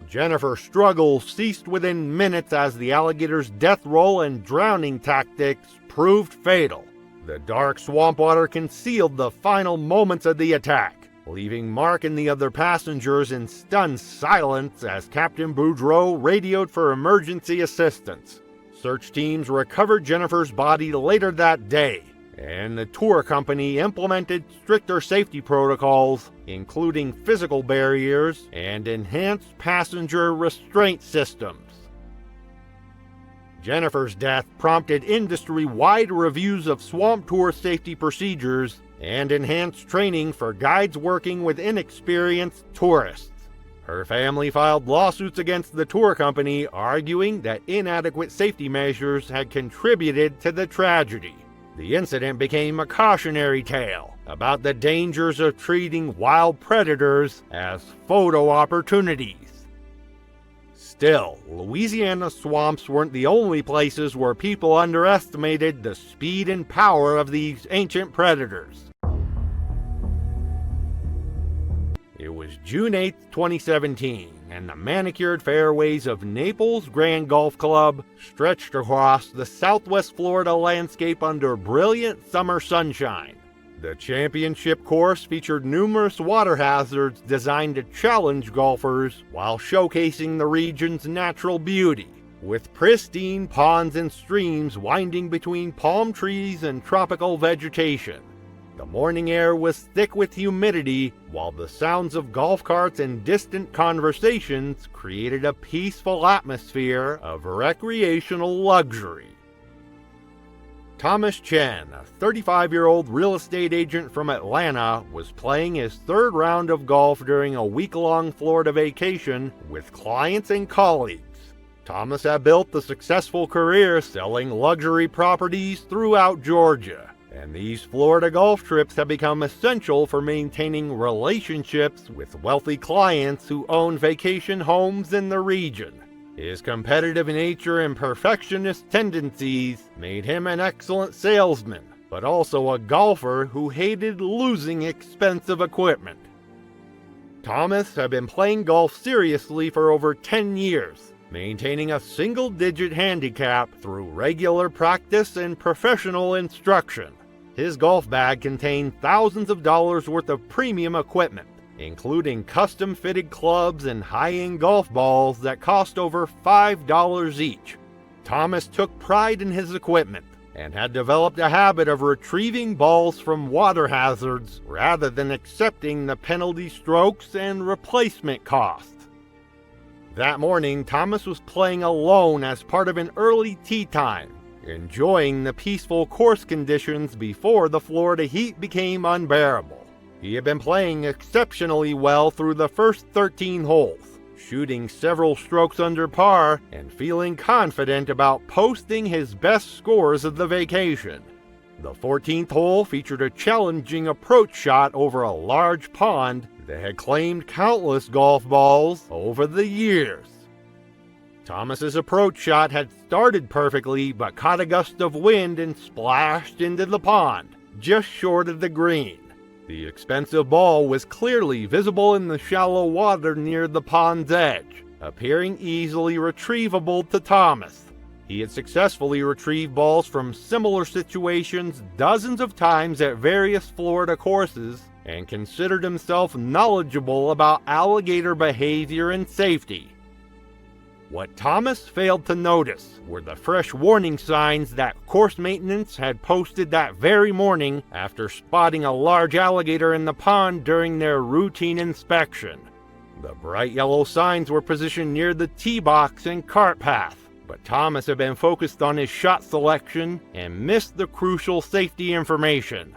Jennifer's struggle ceased within minutes as the alligator's death roll and drowning tactics proved fatal. The dark swamp water concealed the final moments of the attack, leaving Mark and the other passengers in stunned silence as Captain Boudreau radioed for emergency assistance. Search teams recovered Jennifer's body later that day, and the tour company implemented stricter safety protocols, including physical barriers and enhanced passenger restraint systems. Jennifer's death prompted industry-wide reviews of swamp tour safety procedures and enhanced training for guides working with inexperienced tourists. Her family filed lawsuits against the tour company, arguing that inadequate safety measures had contributed to the tragedy. The incident became a cautionary tale about the dangers of treating wild predators as photo opportunities. Still, Louisiana swamps weren't the only places where people underestimated the speed and power of these ancient predators. It was June 8, 2017, and the manicured fairways of Naples Grand Golf Club stretched across the southwest Florida landscape under brilliant summer sunshine. The championship course featured numerous water hazards designed to challenge golfers while showcasing the region's natural beauty, with pristine ponds and streams winding between palm trees and tropical vegetation. The morning air was thick with humidity, while the sounds of golf carts and distant conversations created a peaceful atmosphere of recreational luxury. Thomas Chen, a 35-year-old real estate agent from Atlanta, was playing his third round of golf during a week-long Florida vacation with clients and colleagues. Thomas had built a successful career selling luxury properties throughout Georgia, and these Florida golf trips have become essential for maintaining relationships with wealthy clients who own vacation homes in the region. His competitive nature and perfectionist tendencies made him an excellent salesman, but also a golfer who hated losing expensive equipment. Thomas had been playing golf seriously for over 10 years, maintaining a single-digit handicap through regular practice and professional instruction. His golf bag contained thousands of dollars worth of premium equipment, including custom-fitted clubs and high-end golf balls that cost over $5 each. Thomas took pride in his equipment and had developed a habit of retrieving balls from water hazards rather than accepting the penalty strokes and replacement costs. That morning, Thomas was playing alone as part of an early tee time, enjoying the peaceful course conditions before the Florida heat became unbearable. He had been playing exceptionally well through the first 13 holes, shooting several strokes under par and feeling confident about posting his best scores of the vacation. The 14th hole featured a challenging approach shot over a large pond that had claimed countless golf balls over the years. Thomas's approach shot had started perfectly but caught a gust of wind and splashed into the pond, just short of the green. The expensive ball was clearly visible in the shallow water near the pond's edge, appearing easily retrievable to Thomas. He had successfully retrieved balls from similar situations dozens of times at various Florida courses and considered himself knowledgeable about alligator behavior and safety. What Thomas failed to notice were the fresh warning signs that course maintenance had posted that very morning after spotting a large alligator in the pond during their routine inspection. The bright yellow signs were positioned near the tee box and cart path, but Thomas had been focused on his shot selection and missed the crucial safety information.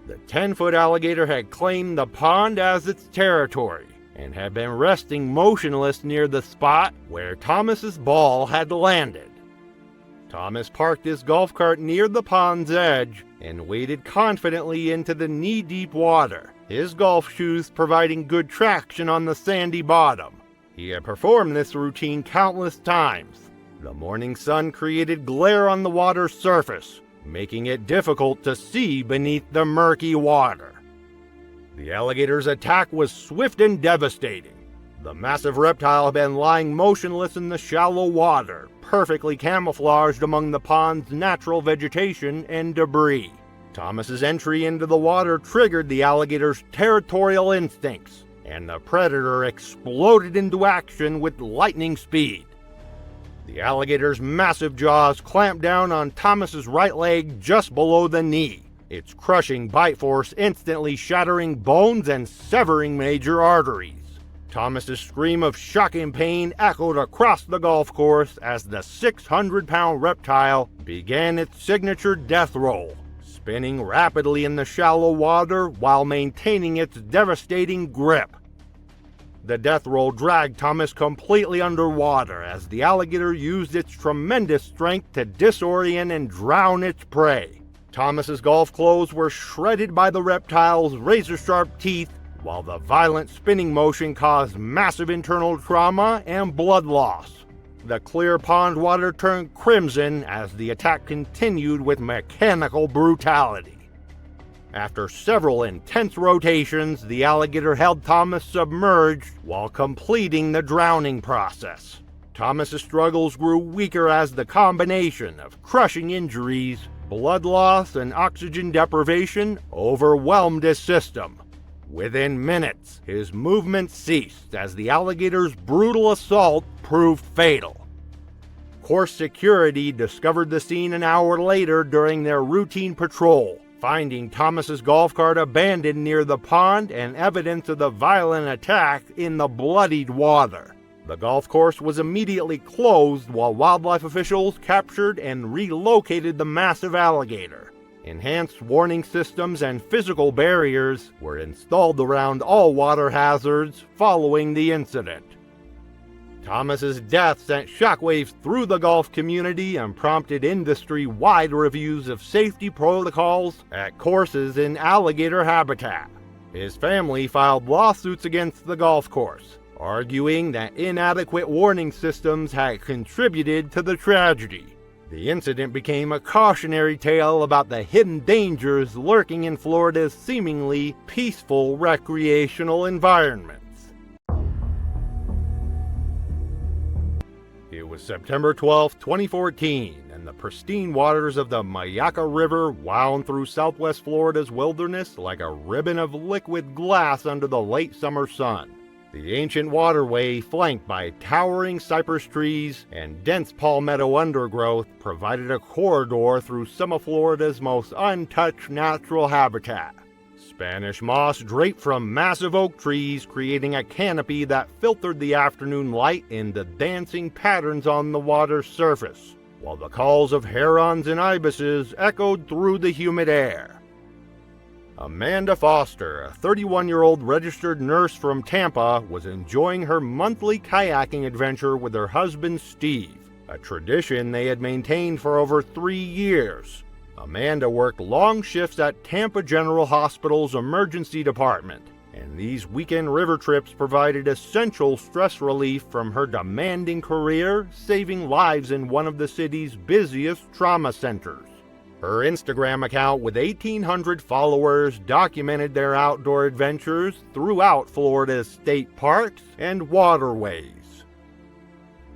The 10-foot alligator had claimed the pond as its territory and had been resting motionless near the spot where Thomas's ball had landed. Thomas parked his golf cart near the pond's edge and waded confidently into the knee-deep water, his golf shoes providing good traction on the sandy bottom. He had performed this routine countless times. The morning sun created glare on the water's surface, making it difficult to see beneath the murky water. The alligator's attack was swift and devastating. The massive reptile had been lying motionless in the shallow water, perfectly camouflaged among the pond's natural vegetation and debris. Thomas's entry into the water triggered the alligator's territorial instincts, and the predator exploded into action with lightning speed. The alligator's massive jaws clamped down on Thomas's right leg just below the knee, its crushing bite force instantly shattering bones and severing major arteries. Thomas's scream of shock and pain echoed across the golf course as the 600-pound reptile began its signature death roll, spinning rapidly in the shallow water while maintaining its devastating grip. The death roll dragged Thomas completely underwater as the alligator used its tremendous strength to disorient and drown its prey. Thomas's golf clothes were shredded by the reptile's razor-sharp teeth, while the violent spinning motion caused massive internal trauma and blood loss. The clear pond water turned crimson as the attack continued with mechanical brutality. After several intense rotations, the alligator held Thomas submerged while completing the drowning process. Thomas's struggles grew weaker as the combination of crushing injuries, blood loss, and oxygen deprivation overwhelmed his system. Within minutes, his movement ceased as the alligator's brutal assault proved fatal. Course security discovered the scene an hour later during their routine patrol, finding Thomas's golf cart abandoned near the pond and evidence of the violent attack in the bloodied water. The golf course was immediately closed while wildlife officials captured and relocated the massive alligator. Enhanced warning systems and physical barriers were installed around all water hazards following the incident. Thomas's death sent shockwaves through the golf community and prompted industry-wide reviews of safety protocols at courses in alligator habitat. His family filed lawsuits against the golf course, arguing that inadequate warning systems had contributed to the tragedy. The incident became a cautionary tale about the hidden dangers lurking in Florida's seemingly peaceful recreational environments. It was September 12, 2014, and the pristine waters of the Myakka River wound through southwest Florida's wilderness like a ribbon of liquid glass under the late summer sun. The ancient waterway, flanked by towering cypress trees and dense palmetto undergrowth, provided a corridor through some of Florida's most untouched natural habitat. Spanish moss draped from massive oak trees, creating a canopy that filtered the afternoon light into dancing patterns on the water's surface, while the calls of herons and ibises echoed through the humid air. Amanda Foster, a 31-year-old registered nurse from Tampa, was enjoying her monthly kayaking adventure with her husband Steve, a tradition they had maintained for over 3 years. Amanda worked long shifts at Tampa General Hospital's emergency department, and these weekend river trips provided essential stress relief from her demanding career, saving lives in one of the city's busiest trauma centers. Her Instagram account with 1,800 followers documented their outdoor adventures throughout Florida's state parks and waterways.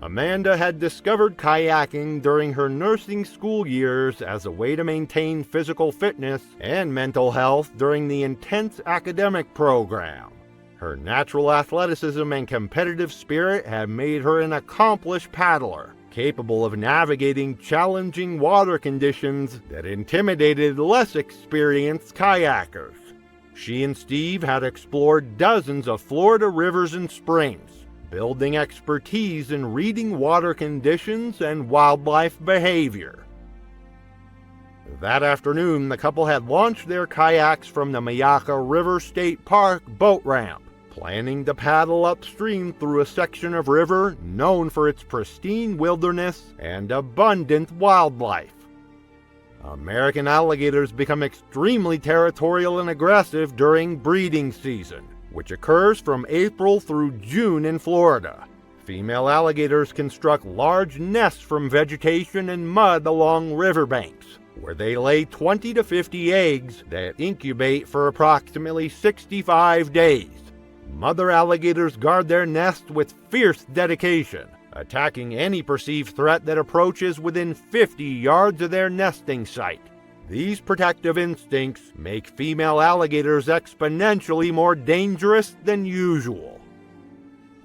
Amanda had discovered kayaking during her nursing school years as a way to maintain physical fitness and mental health during the intense academic program. Her natural athleticism and competitive spirit had made her an accomplished paddler, capable of navigating challenging water conditions that intimidated less experienced kayakers. She and Steve had explored dozens of Florida rivers and springs, building expertise in reading water conditions and wildlife behavior. That afternoon, the couple had launched their kayaks from the Myakka River State Park boat ramp, planning to paddle upstream through a section of river known for its pristine wilderness and abundant wildlife. American alligators become extremely territorial and aggressive during breeding season, which occurs from April through June in Florida. Female alligators construct large nests from vegetation and mud along riverbanks, where they lay 20 to 50 eggs that incubate for approximately 65 days. Mother alligators guard their nest with fierce dedication, attacking any perceived threat that approaches within 50 yards of their nesting site. These protective instincts make female alligators exponentially more dangerous than usual.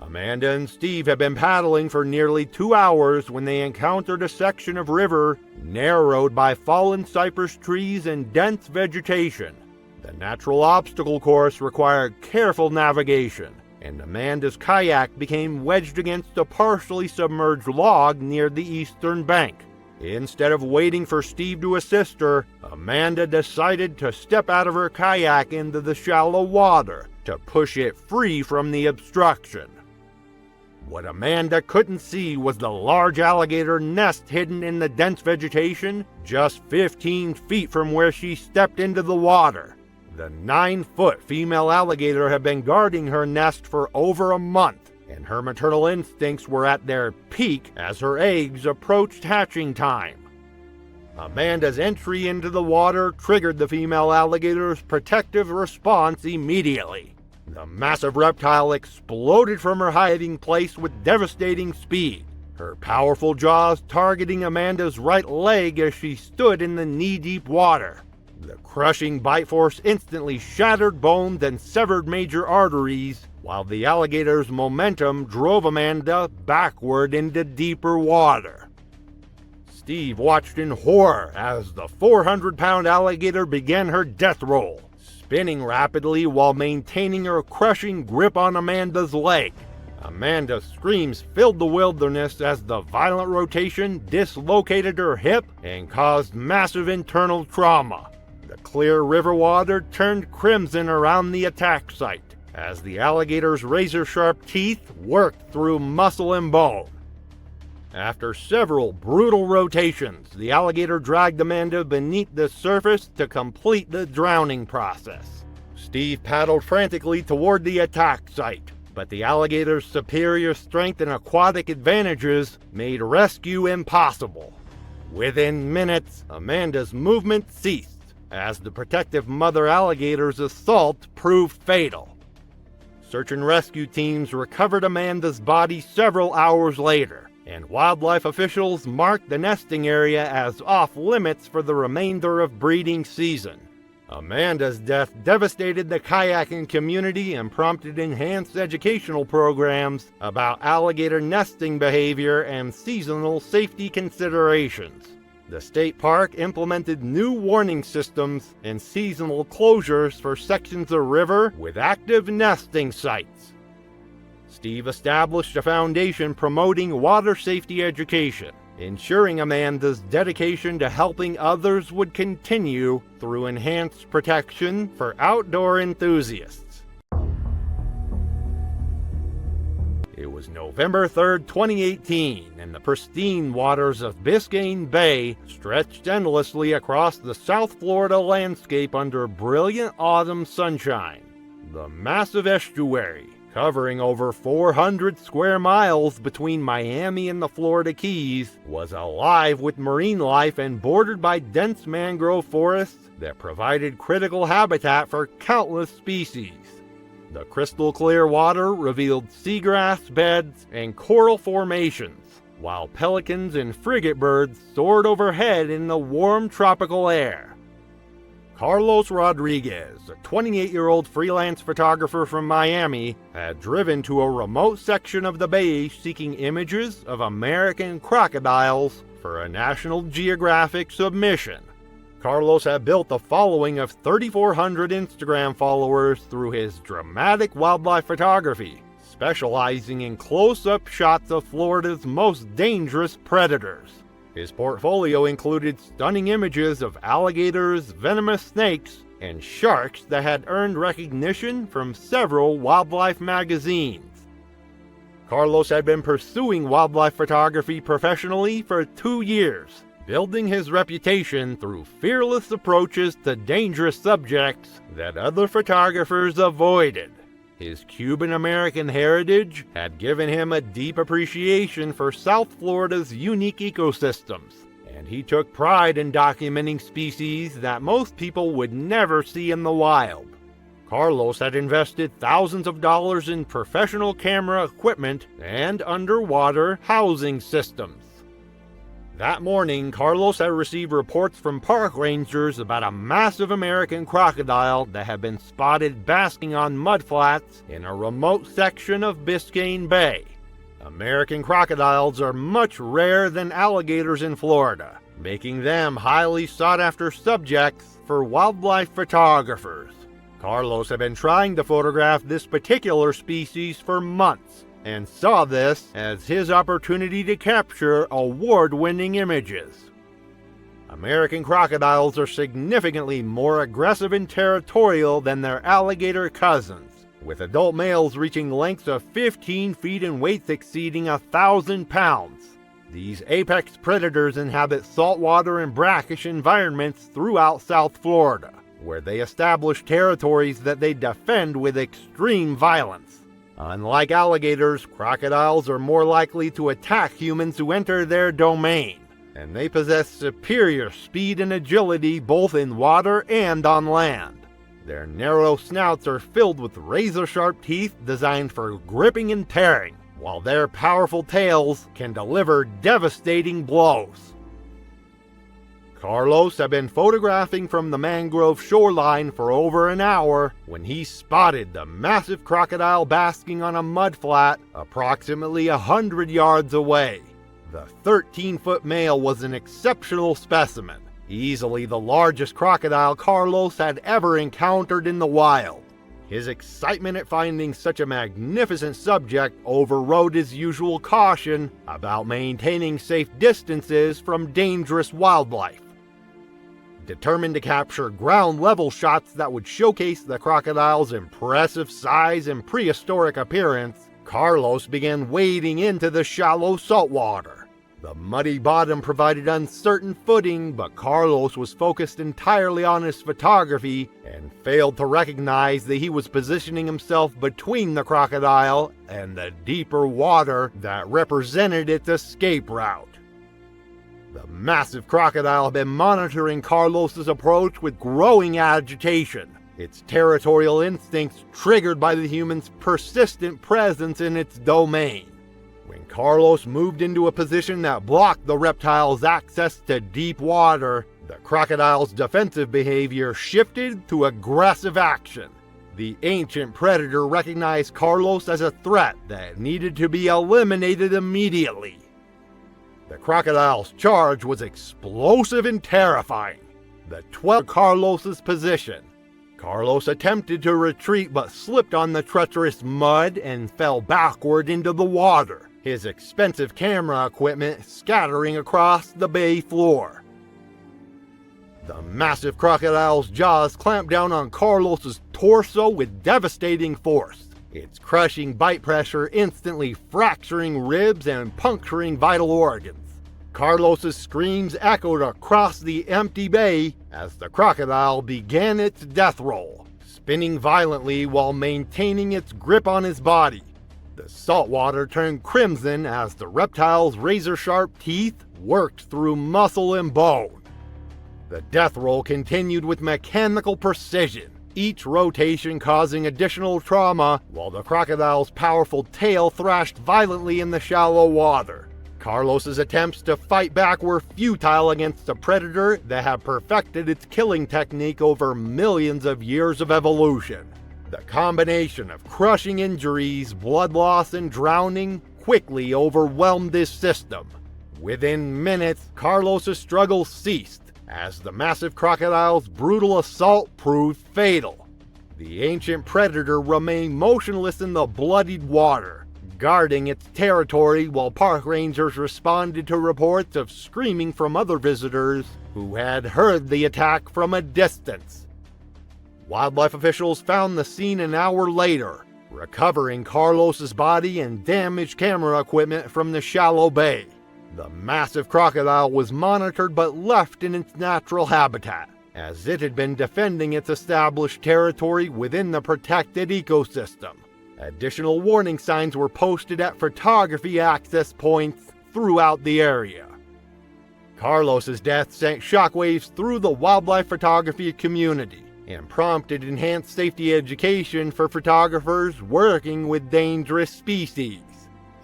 Amanda and Steve had been paddling for nearly 2 hours when they encountered a section of river narrowed by fallen cypress trees and dense vegetation. The natural obstacle course required careful navigation, and Amanda's kayak became wedged against a partially submerged log near the eastern bank. Instead of waiting for Steve to assist her, Amanda decided to step out of her kayak into the shallow water to push it free from the obstruction. What Amanda couldn't see was the large alligator nest hidden in the dense vegetation just 15 feet from where she stepped into the water. The 9-foot female alligator had been guarding her nest for over a month, and her maternal instincts were at their peak as her eggs approached hatching time. Amanda's entry into the water triggered the female alligator's protective response immediately. The massive reptile exploded from her hiding place with devastating speed, her powerful jaws targeting Amanda's right leg as she stood in the knee-deep water. The crushing bite force instantly shattered bones and severed major arteries, while the alligator's momentum drove Amanda backward into deeper water. Steve watched in horror as the 400-pound alligator began her death roll, spinning rapidly while maintaining her crushing grip on Amanda's leg. Amanda's screams filled the wilderness as the violent rotation dislocated her hip and caused massive internal trauma. The clear river water turned crimson around the attack site as the alligator's razor-sharp teeth worked through muscle and bone. After several brutal rotations, the alligator dragged Amanda beneath the surface to complete the drowning process. Steve paddled frantically toward the attack site, but the alligator's superior strength and aquatic advantages made rescue impossible. Within minutes, Amanda's movement ceased, as the protective mother alligator's assault proved fatal. Search and rescue teams recovered Amanda's body several hours later, and wildlife officials marked the nesting area as off-limits for the remainder of breeding season. Amanda's death devastated the kayaking community and prompted enhanced educational programs about alligator nesting behavior and seasonal safety considerations. The state park implemented new warning systems and seasonal closures for sections of river with active nesting sites. Steve established a foundation promoting water safety education, ensuring Amanda's dedication to helping others would continue through enhanced protection for outdoor enthusiasts. It was November 3rd, 2018, and the pristine waters of Biscayne Bay stretched endlessly across the South Florida landscape under brilliant autumn sunshine. The massive estuary, covering over 400 square miles between Miami and the Florida Keys, was alive with marine life and bordered by dense mangrove forests that provided critical habitat for countless species. The crystal clear water revealed seagrass beds and coral formations, while pelicans and frigate birds soared overhead in the warm tropical air. Carlos Rodriguez, a 28-year-old freelance photographer from Miami, had driven to a remote section of the bay seeking images of American crocodiles for a National Geographic submission. Carlos had built a following of 3,400 Instagram followers through his dramatic wildlife photography, specializing in close-up shots of Florida's most dangerous predators. His portfolio included stunning images of alligators, venomous snakes, and sharks that had earned recognition from several wildlife magazines. Carlos had been pursuing wildlife photography professionally for 2 years, building his reputation through fearless approaches to dangerous subjects that other photographers avoided. His Cuban-American heritage had given him a deep appreciation for South Florida's unique ecosystems, and he took pride in documenting species that most people would never see in the wild. Carlos had invested thousands of dollars in professional camera equipment and underwater housing systems. That morning, Carlos had received reports from park rangers about a massive American crocodile that had been spotted basking on mudflats in a remote section of Biscayne Bay. American crocodiles are much rarer than alligators in Florida, making them highly sought-after subjects for wildlife photographers. Carlos had been trying to photograph this particular species for months, and saw this as his opportunity to capture award-winning images. American crocodiles are significantly more aggressive and territorial than their alligator cousins, with adult males reaching lengths of 15 feet and weights exceeding 1,000 pounds. These apex predators inhabit saltwater and brackish environments throughout South Florida, where they establish territories that they defend with extreme violence. Unlike alligators, crocodiles are more likely to attack humans who enter their domain, and they possess superior speed and agility both in water and on land. Their narrow snouts are filled with razor-sharp teeth designed for gripping and tearing, while their powerful tails can deliver devastating blows. Carlos had been photographing from the mangrove shoreline for over an hour when he spotted the massive crocodile basking on a mudflat approximately 100 yards away. The 13-foot male was an exceptional specimen, easily the largest crocodile Carlos had ever encountered in the wild. His excitement at finding such a magnificent subject overrode his usual caution about maintaining safe distances from dangerous wildlife. Determined to capture ground-level shots that would showcase the crocodile's impressive size and prehistoric appearance, Carlos began wading into the shallow saltwater. The muddy bottom provided uncertain footing, but Carlos was focused entirely on his photography and failed to recognize that he was positioning himself between the crocodile and the deeper water that represented its escape route. The massive crocodile had been monitoring Carlos's approach with growing agitation, its territorial instincts triggered by the human's persistent presence in its domain. When Carlos moved into a position that blocked the reptile's access to deep water, the crocodile's defensive behavior shifted to aggressive action. The ancient predator recognized Carlos as a threat that needed to be eliminated immediately. The crocodile's charge was explosive and terrifying. The 12 Carlos's position. Carlos attempted to retreat but slipped on the treacherous mud and fell backward into the water, his expensive camera equipment scattering across the bay floor. The massive crocodile's jaws clamped down on Carlos's torso with devastating force, its crushing bite pressure instantly fracturing ribs and puncturing vital organs. Carlos's screams echoed across the empty bay as the crocodile began its death roll, spinning violently while maintaining its grip on his body. The saltwater turned crimson as the reptile's razor-sharp teeth worked through muscle and bone. The death roll continued with mechanical precision, each rotation causing additional trauma while the crocodile's powerful tail thrashed violently in the shallow water. Carlos's attempts to fight back were futile against a predator that had perfected its killing technique over millions of years of evolution. The combination of crushing injuries, blood loss, and drowning quickly overwhelmed his system. Within minutes, Carlos's struggle ceased, as the massive crocodile's brutal assault proved fatal. The ancient predator remained motionless in the bloodied water, guarding its territory while park rangers responded to reports of screaming from other visitors who had heard the attack from a distance. Wildlife officials found the scene an hour later, recovering Carlos's body and damaged camera equipment from the shallow bay. The massive crocodile was monitored but left in its natural habitat, as it had been defending its established territory within the protected ecosystem. Additional warning signs were posted at photography access points throughout the area. Carlos's death sent shockwaves through the wildlife photography community and prompted enhanced safety education for photographers working with dangerous species.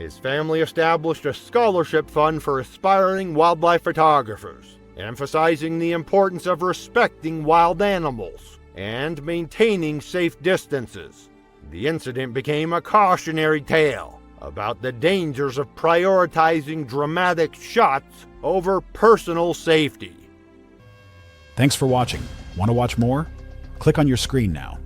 His family established a scholarship fund for aspiring wildlife photographers, emphasizing the importance of respecting wild animals and maintaining safe distances. The incident became a cautionary tale about the dangers of prioritizing dramatic shots over personal safety. Thanks for watching. Want to watch more? Click on your screen now.